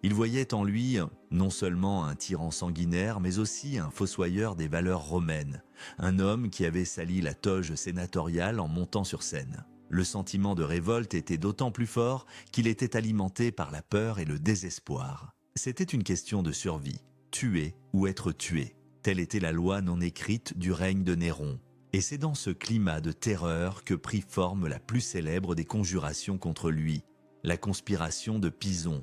Il voyait en lui non seulement un tyran sanguinaire, mais aussi un fossoyeur des valeurs romaines, un homme qui avait sali la toge sénatoriale en montant sur scène. Le sentiment de révolte était d'autant plus fort qu'il était alimenté par la peur et le désespoir. C'était une question de survie, tuer ou être tué. Telle était la loi non écrite du règne de Néron. Et c'est dans ce climat de terreur que prit forme la plus célèbre des conjurations contre lui, la conspiration de Pison.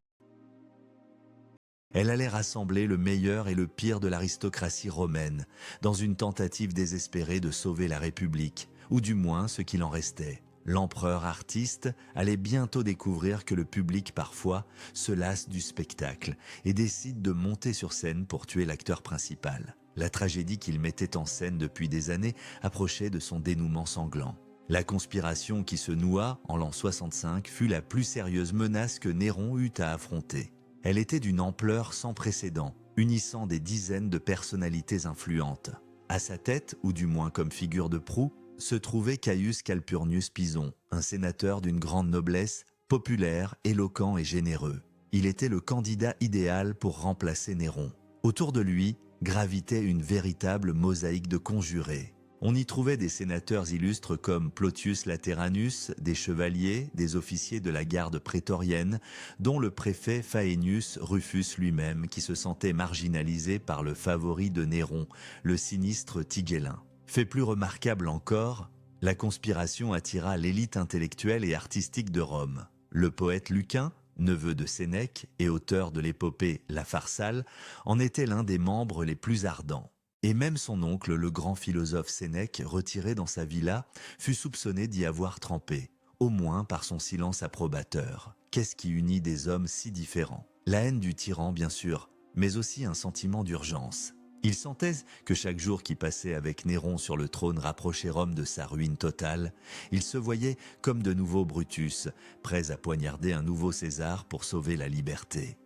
Elle allait rassembler le meilleur et le pire de l'aristocratie romaine, dans une tentative désespérée de sauver la République, ou du moins ce qu'il en restait. L'empereur artiste allait bientôt découvrir que le public parfois se lasse du spectacle et décide de monter sur scène pour tuer l'acteur principal. La tragédie qu'il mettait en scène depuis des années approchait de son dénouement sanglant. La conspiration qui se noua en l'an 65 fut la plus sérieuse menace que Néron eut à affronter. Elle était d'une ampleur sans précédent, unissant des dizaines de personnalités influentes. À sa tête, ou du moins comme figure de proue, se trouvait Caius Calpurnius Pison, un sénateur d'une grande noblesse, populaire, éloquent et généreux. Il était le candidat idéal pour remplacer Néron. Autour de lui gravitait une véritable mosaïque de conjurés. On y trouvait des sénateurs illustres comme Plautius Lateranus, des chevaliers, des officiers de la garde prétorienne, dont le préfet Faenius Rufus lui-même, qui se sentait marginalisé par le favori de Néron, le sinistre Tigellin. Fait plus remarquable encore, la conspiration attira l'élite intellectuelle et artistique de Rome. Le poète Lucain, neveu de Sénèque et auteur de l'épopée La Pharsale, en était l'un des membres les plus ardents. Et même son oncle, le grand philosophe Sénèque, retiré dans sa villa, fut soupçonné d'y avoir trempé, au moins par son silence approbateur. Qu'est-ce qui unit des hommes si différents? La haine du tyran, bien sûr, mais aussi un sentiment d'urgence. Il sentait que chaque jour qui passait avec Néron sur le trône rapprochait Rome de sa ruine totale. Il se voyait comme de nouveaux Brutus, prêts à poignarder un nouveau César pour sauver la liberté.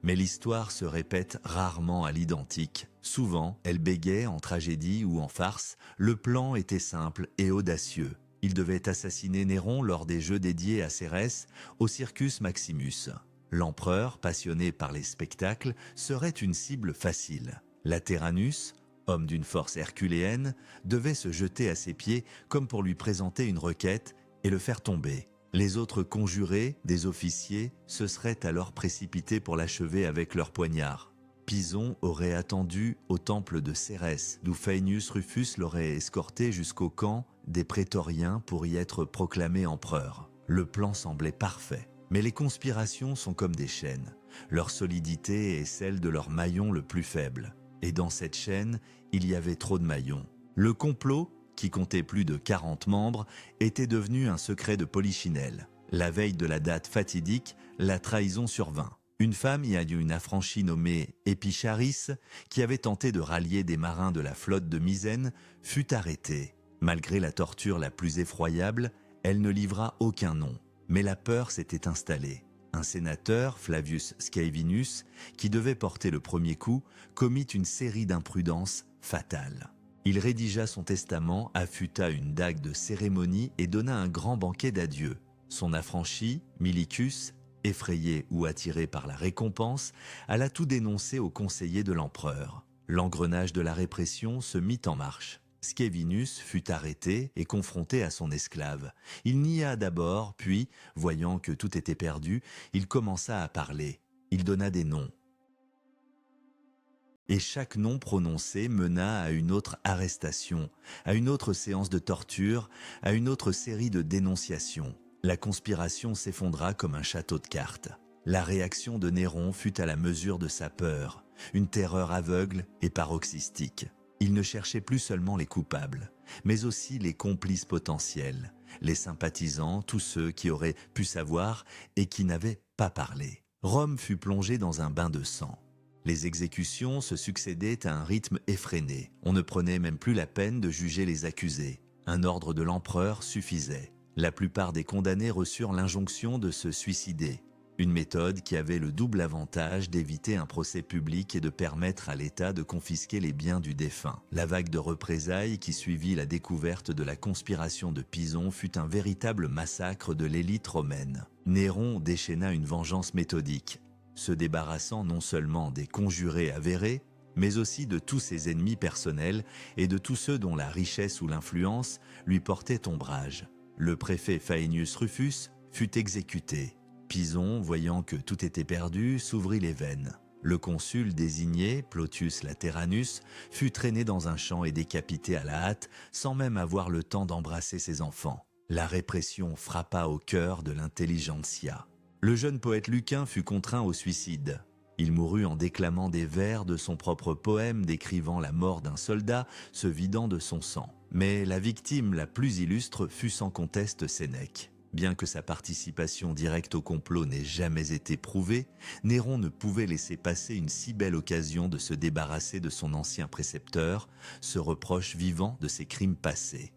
Mais l'histoire se répète rarement à l'identique. Souvent, elle bégait en tragédie ou en farce. Le plan était simple et audacieux. Il devait assassiner Néron lors des jeux dédiés à Cérès au Circus Maximus. L'empereur, passionné par les spectacles, serait une cible facile. Lateranus, homme d'une force herculéenne, devait se jeter à ses pieds comme pour lui présenter une requête et le faire tomber. Les autres conjurés, des officiers, se seraient alors précipités pour l'achever avec leurs poignards. Pison aurait attendu au temple de Cérès, d'où Faenius Rufus l'aurait escorté jusqu'au camp des prétoriens pour y être proclamé empereur. Le plan semblait parfait. Mais les conspirations sont comme des chaînes. Leur solidité est celle de leur maillon le plus faible. Et dans cette chaîne, il y avait trop de maillons. Le complot, qui comptait plus de 40 membres, était devenu un secret de polichinelle. La veille de la date fatidique, la trahison survint. Une femme y a eu une affranchie nommée Épicharis, qui avait tenté de rallier des marins de la flotte de Misène, fut arrêtée. Malgré la torture la plus effroyable, elle ne livra aucun nom. Mais la peur s'était installée. Un sénateur, Flavius Scaevinus, qui devait porter le premier coup, commit une série d'imprudences fatales. Il rédigea son testament, affûta une dague de cérémonie et donna un grand banquet d'adieu. Son affranchi, Milicus, effrayé ou attiré par la récompense, alla tout dénoncer aux conseillers de l'empereur. L'engrenage de la répression se mit en marche. Scaevinus fut arrêté et confronté à son esclave. Il nia d'abord, puis, voyant que tout était perdu, il commença à parler. Il donna des noms. Et chaque nom prononcé mena à une autre arrestation, à une autre séance de torture, à une autre série de dénonciations. La conspiration s'effondra comme un château de cartes. La réaction de Néron fut à la mesure de sa peur, une terreur aveugle et paroxystique. Il ne cherchait plus seulement les coupables, mais aussi les complices potentiels, les sympathisants, tous ceux qui auraient pu savoir et qui n'avaient pas parlé. Rome fut plongée dans un bain de sang. Les exécutions se succédaient à un rythme effréné. On ne prenait même plus la peine de juger les accusés. Un ordre de l'empereur suffisait. La plupart des condamnés reçurent l'injonction de se suicider. Une méthode qui avait le double avantage d'éviter un procès public et de permettre à l'État de confisquer les biens du défunt. La vague de représailles qui suivit la découverte de la conspiration de Pison fut un véritable massacre de l'élite romaine. Néron déchaîna une vengeance méthodique, se débarrassant non seulement des conjurés avérés, mais aussi de tous ses ennemis personnels et de tous ceux dont la richesse ou l'influence lui portaient ombrage. Le préfet Faenius Rufus fut exécuté. Pison, voyant que tout était perdu, s'ouvrit les veines. Le consul désigné, Plautius Lateranus, fut traîné dans un champ et décapité à la hâte, sans même avoir le temps d'embrasser ses enfants. La répression frappa au cœur de l'intelligentsia. Le jeune poète Lucain fut contraint au suicide. Il mourut en déclamant des vers de son propre poème décrivant la mort d'un soldat se vidant de son sang. Mais la victime la plus illustre fut sans conteste Sénèque. Bien que sa participation directe au complot n'ait jamais été prouvée, Néron ne pouvait laisser passer une si belle occasion de se débarrasser de son ancien précepteur, ce reproche vivant de ses crimes passés.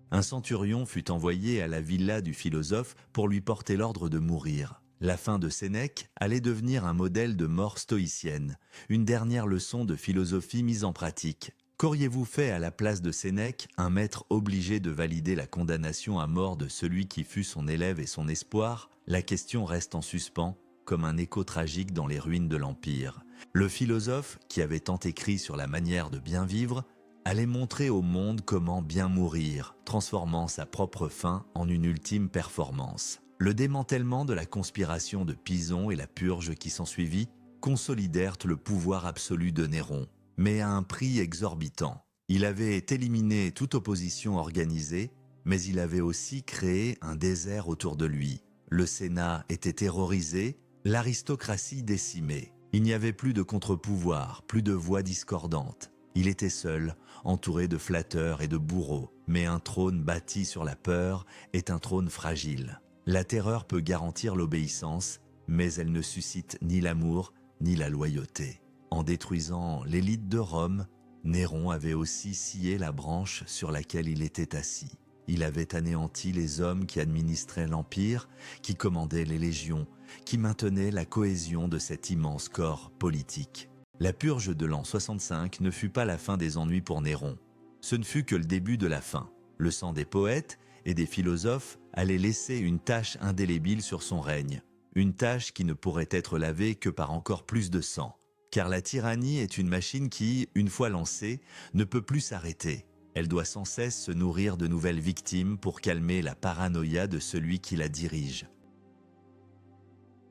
Un centurion fut envoyé à la villa du philosophe pour lui porter l'ordre de mourir. La fin de Sénèque allait devenir un modèle de mort stoïcienne, une dernière leçon de philosophie mise en pratique. Qu'auriez-vous fait à la place de Sénèque, un maître obligé de valider la condamnation à mort de celui qui fut son élève et son espoir? La question reste en suspens, comme un écho tragique dans les ruines de l'Empire. Le philosophe, qui avait tant écrit sur la manière de bien vivre, allait montrer au monde comment bien mourir, transformant sa propre fin en une ultime performance. Le démantèlement de la conspiration de Pison et la purge qui s'ensuivit consolidèrent le pouvoir absolu de Néron, mais à un prix exorbitant. Il avait éliminé toute opposition organisée, mais il avait aussi créé un désert autour de lui. Le Sénat était terrorisé, l'aristocratie décimée. Il n'y avait plus de contre-pouvoir, plus de voix discordantes. Il était seul, entouré de flatteurs et de bourreaux, mais un trône bâti sur la peur est un trône fragile. La terreur peut garantir l'obéissance, mais elle ne suscite ni l'amour ni la loyauté. En détruisant l'élite de Rome, Néron avait aussi scié la branche sur laquelle il était assis. Il avait anéanti les hommes qui administraient l'Empire, qui commandaient les légions, qui maintenaient la cohésion de cet immense corps politique. La purge de l'an 65 ne fut pas la fin des ennuis pour Néron. Ce ne fut que le début de la fin. Le sang des poètes et des philosophes allait laisser une tache indélébile sur son règne. Une tache qui ne pourrait être lavée que par encore plus de sang. Car la tyrannie est une machine qui, une fois lancée, ne peut plus s'arrêter. Elle doit sans cesse se nourrir de nouvelles victimes pour calmer la paranoïa de celui qui la dirige.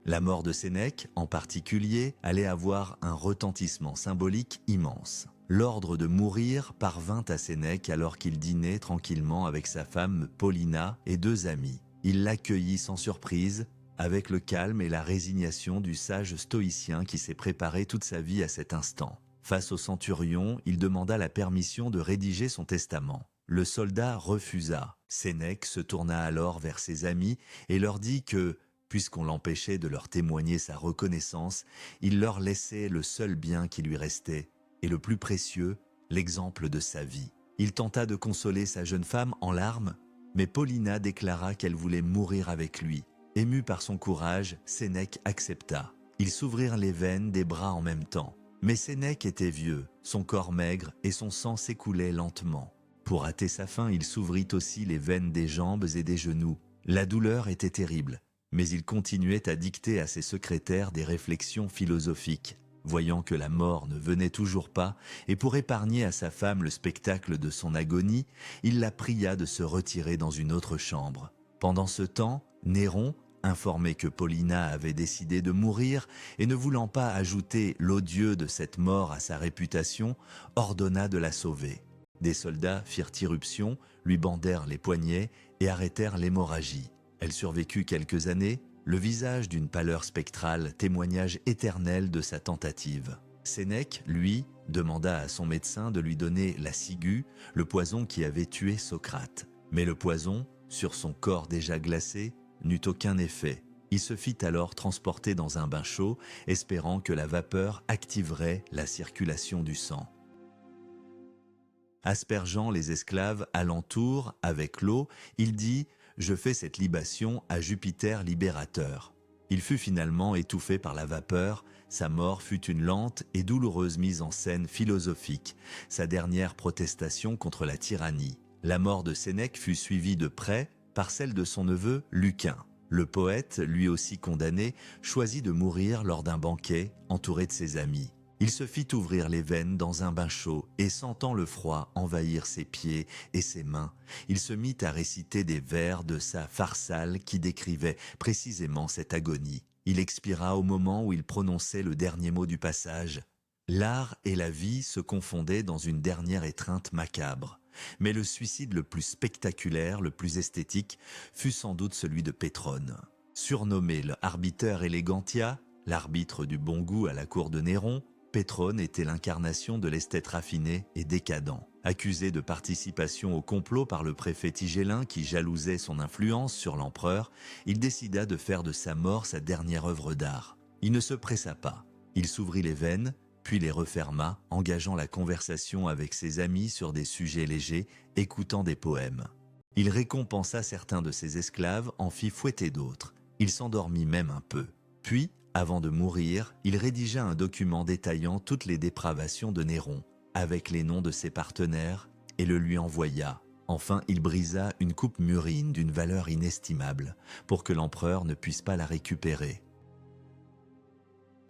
La mort de Sénèque, en particulier, allait avoir un retentissement symbolique immense. L'ordre de mourir parvint à Sénèque alors qu'il dînait tranquillement avec sa femme Paulina et deux amis. Il l'accueillit sans surprise, avec le calme et la résignation du sage stoïcien qui s'est préparé toute sa vie à cet instant. Face au centurion, il demanda la permission de rédiger son testament. Le soldat refusa. Sénèque se tourna alors vers ses amis et leur dit que, Puisqu'on l'empêchait de leur témoigner sa reconnaissance, il leur laissait le seul bien qui lui restait, et le plus précieux, l'exemple de sa vie. Il tenta de consoler sa jeune femme en larmes, mais Paulina déclara qu'elle voulait mourir avec lui. Ému par son courage, Sénèque accepta. Ils s'ouvrirent les veines des bras en même temps. Mais Sénèque était vieux, son corps maigre et son sang s'écoulait lentement. Pour hâter sa fin, il s'ouvrit aussi les veines des jambes et des genoux. La douleur était terrible, mais il continuait à dicter à ses secrétaires des réflexions philosophiques. Voyant que la mort ne venait toujours pas, et pour épargner à sa femme le spectacle de son agonie, il la pria de se retirer dans une autre chambre. Pendant ce temps, Néron, informé que Paulina avait décidé de mourir et ne voulant pas ajouter l'odieux de cette mort à sa réputation, ordonna de la sauver. Des soldats firent irruption, lui bandèrent les poignets et arrêtèrent l'hémorragie. Elle survécut quelques années, le visage d'une pâleur spectrale, témoignage éternel de sa tentative. Sénèque, lui, demanda à son médecin de lui donner la ciguë, le poison qui avait tué Socrate. Mais le poison, sur son corps déjà glacé, n'eut aucun effet. Il se fit alors transporter dans un bain chaud, espérant que la vapeur activerait la circulation du sang. Aspergeant les esclaves alentour avec l'eau, il dit « Je fais cette libation à Jupiter libérateur ». Il fut finalement étouffé par la vapeur, sa mort fut une lente et douloureuse mise en scène philosophique, sa dernière protestation contre la tyrannie. La mort de Sénèque fut suivie de près par celle de son neveu Lucain. Le poète, lui aussi condamné, choisit de mourir lors d'un banquet entouré de ses amis. Il se fit ouvrir les veines dans un bain chaud et sentant le froid envahir ses pieds et ses mains, il se mit à réciter des vers de sa Pharsale qui décrivait précisément cette agonie. Il expira au moment où il prononçait le dernier mot du passage. L'art et la vie se confondaient dans une dernière étreinte macabre. Mais le suicide le plus spectaculaire, le plus esthétique, fut sans doute celui de Pétrone. Surnommé le Arbiter Elegantia, l'arbitre du bon goût à la cour de Néron, Pétrone était l'incarnation de l'esthète raffiné et décadent. Accusé de participation au complot par le préfet Tigellin qui jalousait son influence sur l'empereur, il décida de faire de sa mort sa dernière œuvre d'art. Il ne se pressa pas. Il s'ouvrit les veines, puis les referma, engageant la conversation avec ses amis sur des sujets légers, écoutant des poèmes. Il récompensa certains de ses esclaves, en fit fouetter d'autres. Il s'endormit même un peu. Puis, avant de mourir, il rédigea un document détaillant toutes les dépravations de Néron, avec les noms de ses partenaires, et le lui envoya. Enfin, il brisa une coupe murine d'une valeur inestimable, pour que l'empereur ne puisse pas la récupérer.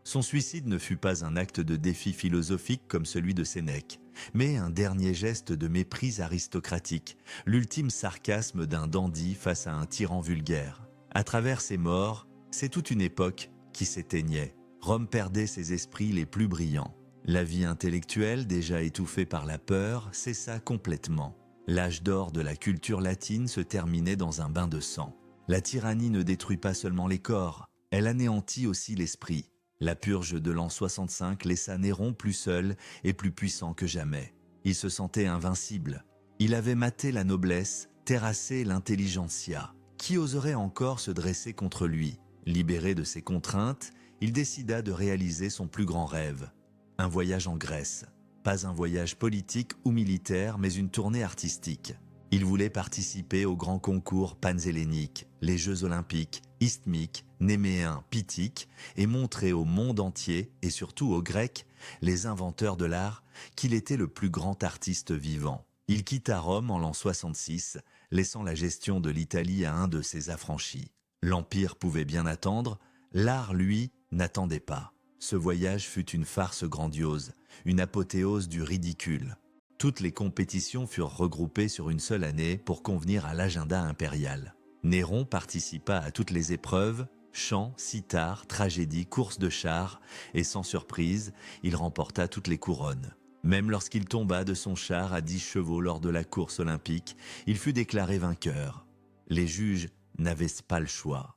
Son suicide ne fut pas un acte de défi philosophique comme celui de Sénèque, mais un dernier geste de mépris aristocratique, l'ultime sarcasme d'un dandy face à un tyran vulgaire. À travers ses morts, c'est toute une époque qui s'éteignait. Rome perdait ses esprits les plus brillants. La vie intellectuelle, déjà étouffée par la peur, cessa complètement. L'âge d'or de la culture latine se terminait dans un bain de sang. La tyrannie ne détruit pas seulement les corps, elle anéantit aussi l'esprit. La purge de l'an 65 laissa Néron plus seul et plus puissant que jamais. Il se sentait invincible. Il avait maté la noblesse, terrassé l'intelligentsia. Qui oserait encore se dresser contre lui? Libéré de ses contraintes, il décida de réaliser son plus grand rêve. Un voyage en Grèce. Pas un voyage politique ou militaire, mais une tournée artistique. Il voulait participer aux grands concours panhelléniques, les Jeux olympiques, isthmiques, néméens, pythiques, et montrer au monde entier, et surtout aux Grecs, les inventeurs de l'art, qu'il était le plus grand artiste vivant. Il quitta Rome en l'an 66, laissant la gestion de l'Italie à un de ses affranchis. L'Empire pouvait bien attendre, l'art, lui, n'attendait pas. Ce voyage fut une farce grandiose, une apothéose du ridicule. Toutes les compétitions furent regroupées sur une seule année pour convenir à l'agenda impérial. Néron participa à toutes les épreuves, chants, cithars, tragédies, courses de chars, et sans surprise, il remporta toutes les couronnes. Même lorsqu'il tomba de son char à 10 chevaux lors de la course olympique, il fut déclaré vainqueur. Les juges n'avaient pas le choix.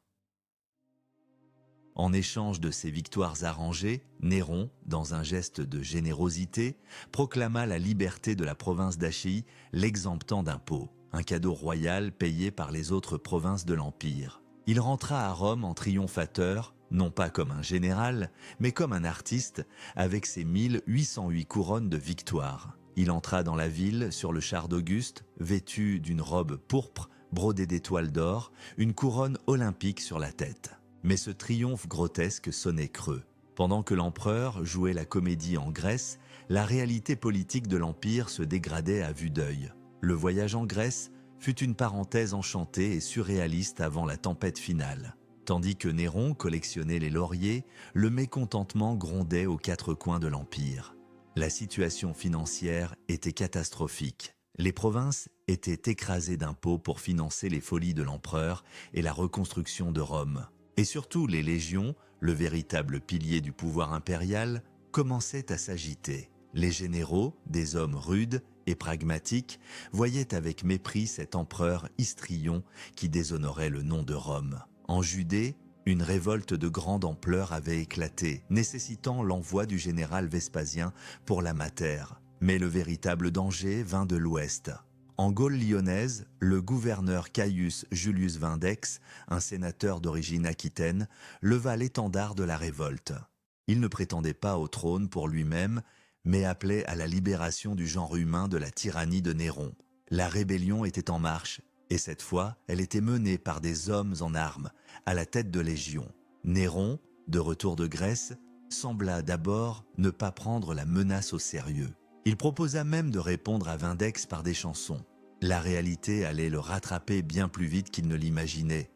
En échange de ces victoires arrangées, Néron, dans un geste de générosité, proclama la liberté de la province d'Achéie, l'exemptant d'impôts, un cadeau royal payé par les autres provinces de l'Empire. Il rentra à Rome en triomphateur, non pas comme un général, mais comme un artiste, avec ses 1808 couronnes de victoire. Il entra dans la ville sur le char d'Auguste, vêtu d'une robe pourpre, brodée d'étoiles d'or, une couronne olympique sur la tête. Mais ce triomphe grotesque sonnait creux. Pendant que l'empereur jouait la comédie en Grèce, la réalité politique de l'Empire se dégradait à vue d'œil. Le voyage en Grèce fut une parenthèse enchantée et surréaliste avant la tempête finale. Tandis que Néron collectionnait les lauriers, le mécontentement grondait aux quatre coins de l'Empire. La situation financière était catastrophique. Les provinces étaient écrasées d'impôts pour financer les folies de l'empereur et la reconstruction de Rome. Et surtout, les légions, le véritable pilier du pouvoir impérial, commençaient à s'agiter. Les généraux, des hommes rudes et pragmatiques, voyaient avec mépris cet empereur histrion qui déshonorait le nom de Rome. En Judée, une révolte de grande ampleur avait éclaté, nécessitant l'envoi du général Vespasien pour la Mater. Mais le véritable danger vint de l'ouest. En Gaule lyonnaise, le gouverneur Caius Julius Vindex, un sénateur d'origine aquitaine, leva l'étendard de la révolte. Il ne prétendait pas au trône pour lui-même, mais appelait à la libération du genre humain de la tyrannie de Néron. La rébellion était en marche, et cette fois, elle était menée par des hommes en armes, à la tête de légions. Néron, de retour de Grèce, sembla d'abord ne pas prendre la menace au sérieux. Il proposa même de répondre à Vindex par des chansons. La réalité allait le rattraper bien plus vite qu'il ne l'imaginait.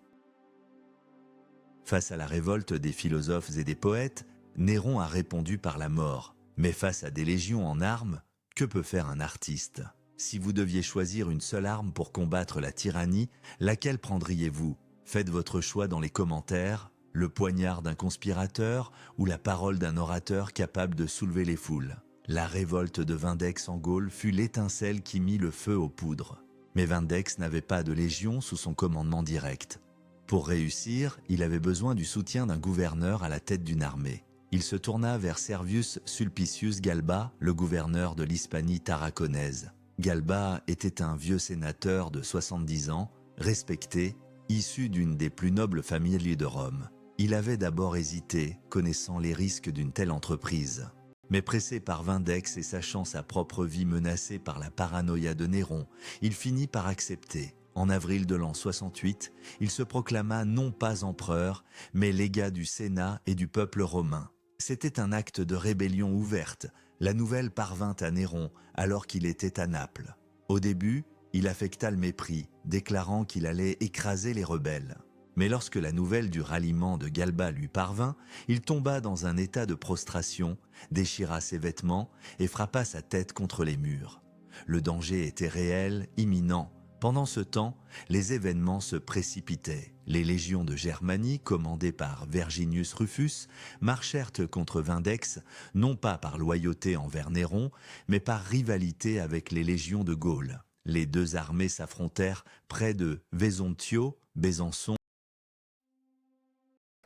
Face à la révolte des philosophes et des poètes, Néron a répondu par la mort. Mais face à des légions en armes, que peut faire un artiste? Si vous deviez choisir une seule arme pour combattre la tyrannie, laquelle prendriez-vous? Faites votre choix dans les commentaires, le poignard d'un conspirateur ou la parole d'un orateur capable de soulever les foules. La révolte de Vindex en Gaule fut l'étincelle qui mit le feu aux poudres. Mais Vindex n'avait pas de légion sous son commandement direct. Pour réussir, il avait besoin du soutien d'un gouverneur à la tête d'une armée. Il se tourna vers Servius Sulpicius Galba, le gouverneur de l'Hispanie tarraconaise. Galba était un vieux sénateur de 70 ans, respecté, issu d'une des plus nobles familles de Rome. Il avait d'abord hésité, connaissant les risques d'une telle entreprise. Mais pressé par Vindex et sachant sa propre vie menacée par la paranoïa de Néron, il finit par accepter. En avril de l'an 68, il se proclama non pas empereur, mais légat du Sénat et du peuple romain. C'était un acte de rébellion ouverte. La nouvelle parvint à Néron alors qu'il était à Naples. Au début, il affecta le mépris, déclarant qu'il allait écraser les rebelles. Mais lorsque la nouvelle du ralliement de Galba lui parvint, il tomba dans un état de prostration, déchira ses vêtements et frappa sa tête contre les murs. Le danger était réel, imminent. Pendant ce temps, les événements se précipitaient. Les légions de Germanie, commandées par Verginius Rufus, marchèrent contre Vindex, non pas par loyauté envers Néron, mais par rivalité avec les légions de Gaule. Les deux armées s'affrontèrent près de Vesontio, Besançon.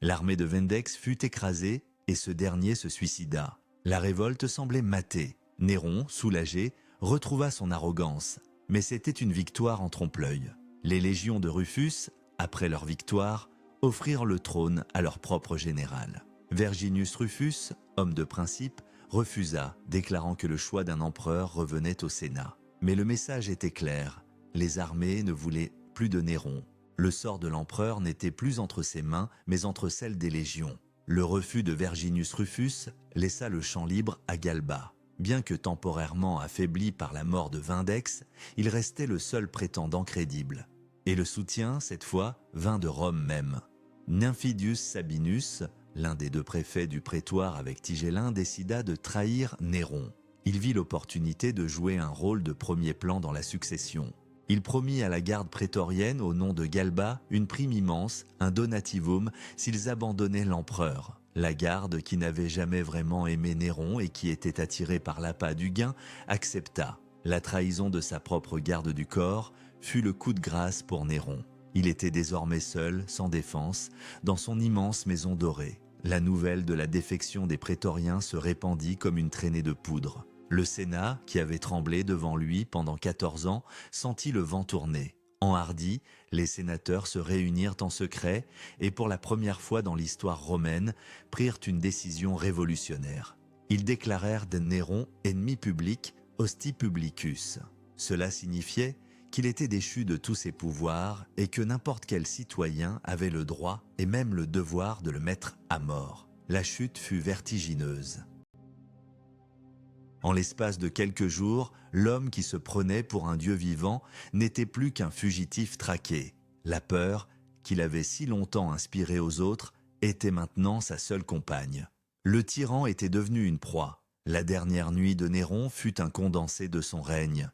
L'armée de Vindex fut écrasée et ce dernier se suicida. La révolte semblait matée. Néron, soulagé, retrouva son arrogance. Mais c'était une victoire en trompe-l'œil. Les légions de Rufus, après leur victoire, offrirent le trône à leur propre général. Verginius Rufus, homme de principe, refusa, déclarant que le choix d'un empereur revenait au Sénat. Mais le message était clair, les armées ne voulaient plus de Néron. Le sort de l'empereur n'était plus entre ses mains, mais entre celles des légions. Le refus de Verginius Rufus laissa le champ libre à Galba. Bien que temporairement affaibli par la mort de Vindex, il restait le seul prétendant crédible. Et le soutien, cette fois, vint de Rome même. Nymphidius Sabinus, l'un des deux préfets du prétoire avec Tigellin, décida de trahir Néron. Il vit l'opportunité de jouer un rôle de premier plan dans la succession. Il promit à la garde prétorienne, au nom de Galba, une prime immense, un donativum, s'ils abandonnaient l'empereur. La garde, qui n'avait jamais vraiment aimé Néron et qui était attirée par l'appât du gain, accepta. La trahison de sa propre garde du corps fut le coup de grâce pour Néron. Il était désormais seul, sans défense, dans son immense maison dorée. La nouvelle de la défection des prétoriens se répandit comme une traînée de poudre. Le Sénat, qui avait tremblé devant lui pendant 14 ans, sentit le vent tourner. Enhardis, les sénateurs se réunirent en secret et pour la première fois dans l'histoire romaine, prirent une décision révolutionnaire. Ils déclarèrent Néron ennemi public, hosti publicus. Cela signifiait qu'il était déchu de tous ses pouvoirs et que n'importe quel citoyen avait le droit et même le devoir de le mettre à mort. La chute fut vertigineuse. En l'espace de quelques jours, l'homme qui se prenait pour un dieu vivant n'était plus qu'un fugitif traqué. La peur, qu'il avait si longtemps inspirée aux autres, était maintenant sa seule compagne. Le tyran était devenu une proie. La dernière nuit de Néron fut un condensé de son règne.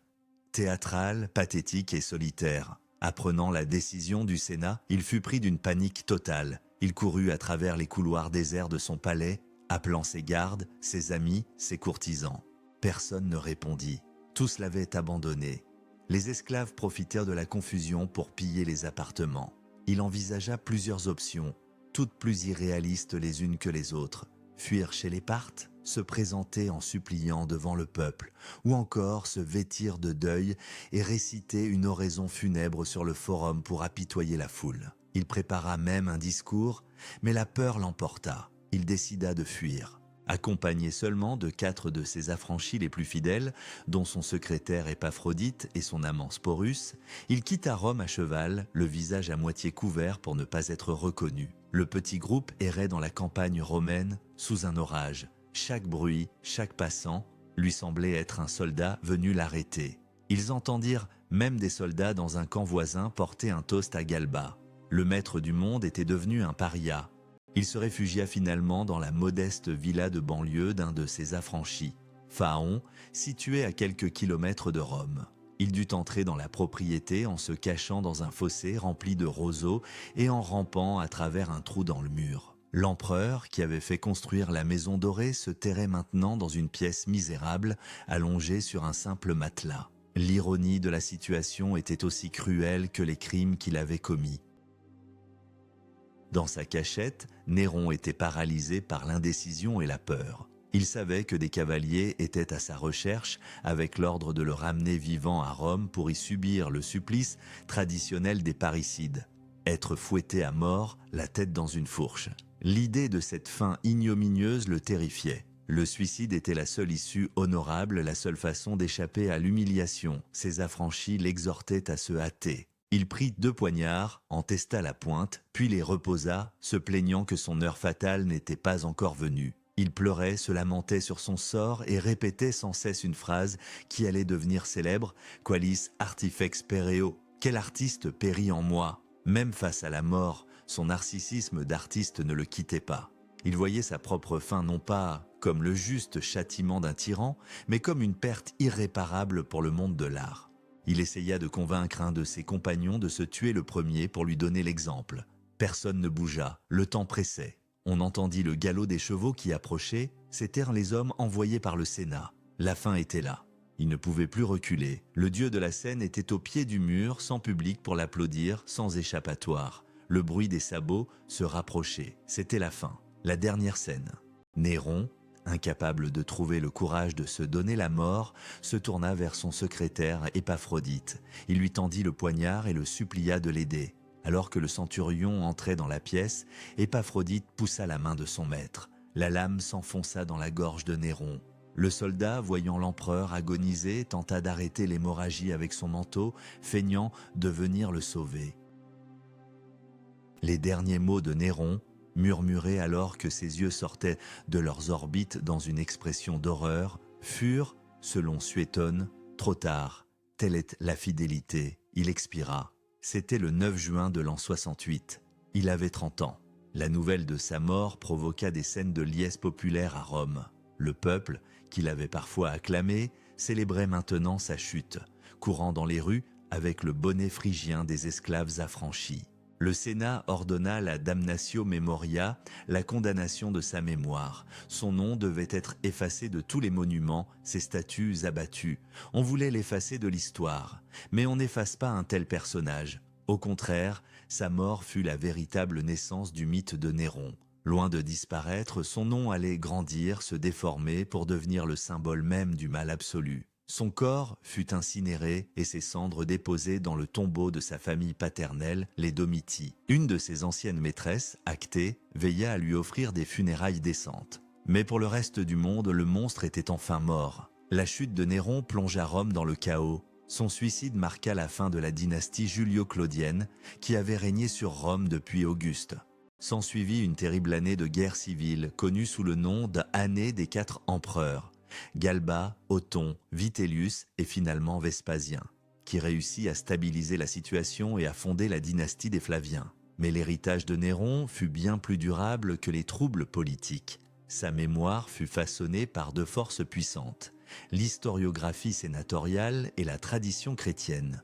Théâtral, pathétique et solitaire. Apprenant la décision du Sénat, il fut pris d'une panique totale. Il courut à travers les couloirs déserts de son palais, appelant ses gardes, ses amis, ses courtisans. Personne ne répondit. Tous l'avaient abandonné. Les esclaves profitèrent de la confusion pour piller les appartements. Il envisagea plusieurs options, toutes plus irréalistes les unes que les autres. Fuir chez les Parthes, se présenter en suppliant devant le peuple, ou encore se vêtir de deuil et réciter une oraison funèbre sur le forum pour apitoyer la foule. Il prépara même un discours, mais la peur l'emporta. Il décida de fuir. Accompagné seulement de 4 de ses affranchis les plus fidèles, dont son secrétaire Épaphrodite et son amant Sporus, il quitta Rome à cheval, le visage à moitié couvert pour ne pas être reconnu. Le petit groupe errait dans la campagne romaine sous un orage. Chaque bruit, chaque passant, lui semblait être un soldat venu l'arrêter. Ils entendirent même des soldats dans un camp voisin porter un toast à Galba. Le maître du monde était devenu un paria. Il se réfugia finalement dans la modeste villa de banlieue d'un de ses affranchis, Phaon, situé à quelques kilomètres de Rome. Il dut entrer dans la propriété en se cachant dans un fossé rempli de roseaux et en rampant à travers un trou dans le mur. L'empereur, qui avait fait construire la maison dorée, se terrait maintenant dans une pièce misérable, allongée sur un simple matelas. L'ironie de la situation était aussi cruelle que les crimes qu'il avait commis. Dans sa cachette, Néron était paralysé par l'indécision et la peur. Il savait que des cavaliers étaient à sa recherche avec l'ordre de le ramener vivant à Rome pour y subir le supplice traditionnel des parricides. Être fouetté à mort, la tête dans une fourche. L'idée de cette fin ignominieuse le terrifiait. Le suicide était la seule issue honorable, la seule façon d'échapper à l'humiliation. Ses affranchis l'exhortaient à se hâter. Il prit 2 poignards, en testa la pointe, puis les reposa, se plaignant que son heure fatale n'était pas encore venue. Il pleurait, se lamentait sur son sort et répétait sans cesse une phrase qui allait devenir célèbre « Qualis artifex pereo » « Quel artiste périt en moi ?» Même face à la mort, son narcissisme d'artiste ne le quittait pas. Il voyait sa propre fin non pas comme le juste châtiment d'un tyran, mais comme une perte irréparable pour le monde de l'art. Il essaya de convaincre un de ses compagnons de se tuer le premier pour lui donner l'exemple. Personne ne bougea, le temps pressait. On entendit le galop des chevaux qui approchaient, c'étaient les hommes envoyés par le Sénat. La fin était là. Il ne pouvait plus reculer. Le dieu de la scène était au pied du mur, sans public pour l'applaudir, sans échappatoire. Le bruit des sabots se rapprochait. C'était la fin, la dernière scène. Néron, incapable de trouver le courage de se donner la mort, se tourna vers son secrétaire Épaphrodite. Il lui tendit le poignard et le supplia de l'aider. Alors que le centurion entrait dans la pièce, Épaphrodite poussa la main de son maître. La lame s'enfonça dans la gorge de Néron. Le soldat, voyant l'empereur agoniser, tenta d'arrêter l'hémorragie avec son manteau, feignant de venir le sauver. Les derniers mots de Néron, murmurés alors que ses yeux sortaient de leurs orbites dans une expression d'horreur, furent, selon Suétone, trop tard. Telle est la fidélité. Il expira. C'était le 9 juin de l'an 68. Il avait 30 ans. La nouvelle de sa mort provoqua des scènes de liesse populaire à Rome. Le peuple, qu'il avait parfois acclamé, célébrait maintenant sa chute, courant dans les rues avec le bonnet phrygien des esclaves affranchis. Le Sénat ordonna la damnatio memoria, la condamnation de sa mémoire. Son nom devait être effacé de tous les monuments, ses statues abattues. On voulait l'effacer de l'histoire, mais on n'efface pas un tel personnage. Au contraire, sa mort fut la véritable naissance du mythe de Néron. Loin de disparaître, son nom allait grandir, se déformer pour devenir le symbole même du mal absolu. Son corps fut incinéré et ses cendres déposées dans le tombeau de sa famille paternelle, les Domitii. Une de ses anciennes maîtresses, Actée, veilla à lui offrir des funérailles décentes. Mais pour le reste du monde, le monstre était enfin mort. La chute de Néron plongea Rome dans le chaos. Son suicide marqua la fin de la dynastie julio-claudienne qui avait régné sur Rome depuis Auguste. S'ensuivit une terrible année de guerre civile, connue sous le nom d'année des 4 empereurs, Galba, Othon, Vitellius et finalement Vespasien, qui réussit à stabiliser la situation et à fonder la dynastie des Flaviens. Mais l'héritage de Néron fut bien plus durable que les troubles politiques. Sa mémoire fut façonnée par 2 forces puissantes, l'historiographie sénatoriale et la tradition chrétienne.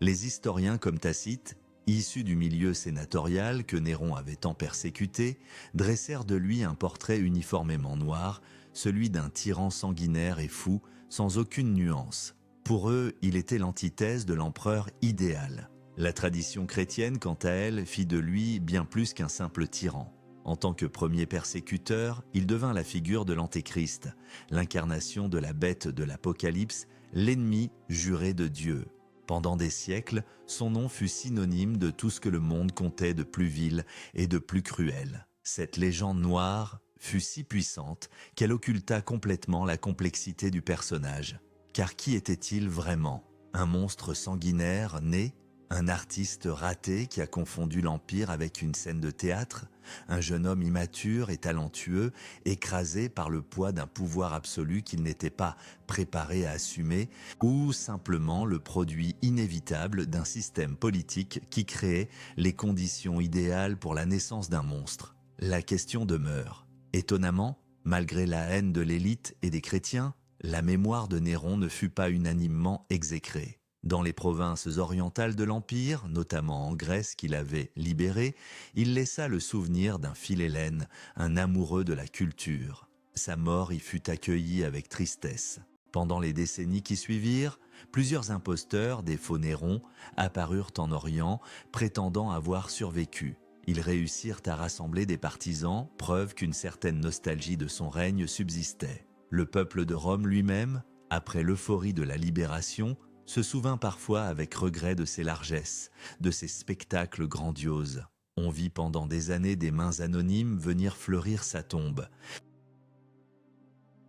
Les historiens comme Tacite, issus du milieu sénatorial que Néron avait tant persécuté, dressèrent de lui un portrait uniformément noir, celui d'un tyran sanguinaire et fou, sans aucune nuance. Pour eux, il était l'antithèse de l'empereur idéal. La tradition chrétienne, quant à elle, fit de lui bien plus qu'un simple tyran. En tant que premier persécuteur, il devint la figure de l'Antéchrist, l'incarnation de la bête de l'Apocalypse, l'ennemi juré de Dieu. Pendant des siècles, son nom fut synonyme de tout ce que le monde comptait de plus vil et de plus cruel. Cette légende noire fut si puissante qu'elle occulta complètement la complexité du personnage. Car qui était-il vraiment? Un monstre sanguinaire né? Un artiste raté qui a confondu l'Empire avec une scène de théâtre? Un jeune homme immature et talentueux, écrasé par le poids d'un pouvoir absolu qu'il n'était pas préparé à assumer, ou simplement le produit inévitable d'un système politique qui créait les conditions idéales pour la naissance d'un monstre? La question demeure. Étonnamment, malgré la haine de l'élite et des chrétiens, la mémoire de Néron ne fut pas unanimement exécrée. Dans les provinces orientales de l'Empire, notamment en Grèce qu'il avait libérée, il laissa le souvenir d'un Philhellène, un amoureux de la culture. Sa mort y fut accueillie avec tristesse. Pendant les décennies qui suivirent, plusieurs imposteurs, des faux Nérons, apparurent en Orient, prétendant avoir survécu. Ils réussirent à rassembler des partisans, preuve qu'une certaine nostalgie de son règne subsistait. Le peuple de Rome lui-même, après l'euphorie de la libération, se souvint parfois avec regret de ses largesses, de ses spectacles grandioses. On vit pendant des années des mains anonymes venir fleurir sa tombe.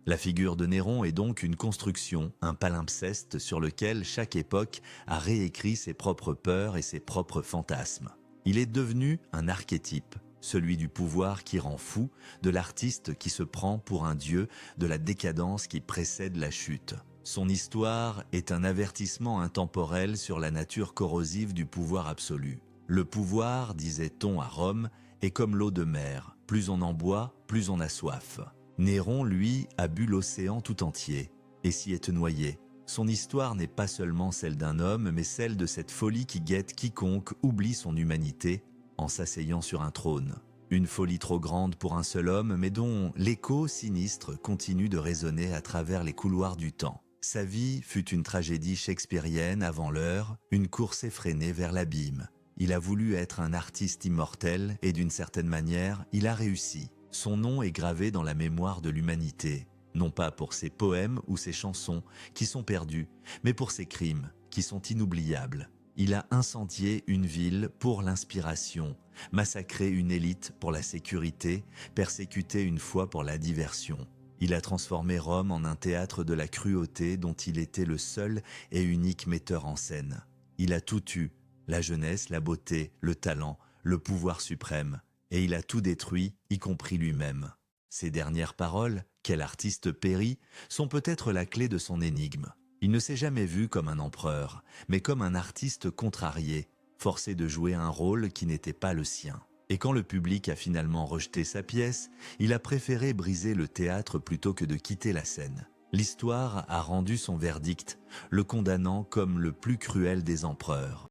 La figure de Néron est donc une construction, un palimpseste sur lequel chaque époque a réécrit ses propres peurs et ses propres fantasmes. Il est devenu un archétype, celui du pouvoir qui rend fou, de l'artiste qui se prend pour un dieu, de la décadence qui précède la chute. Son histoire est un avertissement intemporel sur la nature corrosive du pouvoir absolu. Le pouvoir, disait-on à Rome, est comme l'eau de mer. Plus on en boit, plus on a soif. Néron, lui, a bu l'océan tout entier et s'y est noyé. Son histoire n'est pas seulement celle d'un homme, mais celle de cette folie qui guette quiconque oublie son humanité en s'asseyant sur un trône. Une folie trop grande pour un seul homme, mais dont l'écho sinistre continue de résonner à travers les couloirs du temps. Sa vie fut une tragédie shakespearienne avant l'heure, une course effrénée vers l'abîme. Il a voulu être un artiste immortel et d'une certaine manière, il a réussi. Son nom est gravé dans la mémoire de l'humanité, non pas pour ses poèmes ou ses chansons qui sont perdus, mais pour ses crimes qui sont inoubliables. Il a incendié une ville pour l'inspiration, massacré une élite pour la sécurité, persécuté une foi pour la diversion. Il a transformé Rome en un théâtre de la cruauté dont il était le seul et unique metteur en scène. Il a tout eu, la jeunesse, la beauté, le talent, le pouvoir suprême, et il a tout détruit, y compris lui-même. Ces dernières paroles, quel artiste périt, sont peut-être la clé de son énigme. Il ne s'est jamais vu comme un empereur, mais comme un artiste contrarié, forcé de jouer un rôle qui n'était pas le sien. Et quand le public a finalement rejeté sa pièce, il a préféré briser le théâtre plutôt que de quitter la scène. L'histoire a rendu son verdict, le condamnant comme le plus cruel des empereurs.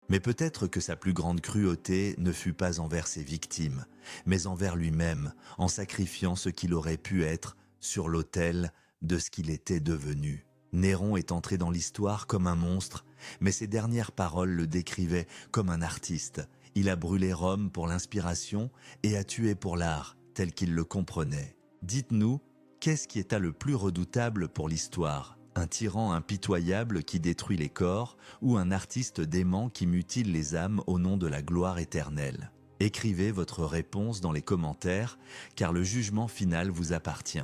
Mais peut-être que sa plus grande cruauté ne fut pas envers ses victimes, mais envers lui-même, en sacrifiant ce qu'il aurait pu être sur l'autel de ce qu'il était devenu. Néron est entré dans l'histoire comme un monstre, mais ses dernières paroles le décrivaient comme un artiste. Il a brûlé Rome pour l'inspiration et a tué pour l'art, tel qu'il le comprenait. Dites-nous, Qu'est-ce qui est le plus redoutable pour l'histoire? Un tyran impitoyable qui détruit les corps ou un artiste dément qui mutile les âmes au nom de la gloire éternelle? Écrivez votre réponse dans les commentaires, car le jugement final vous appartient.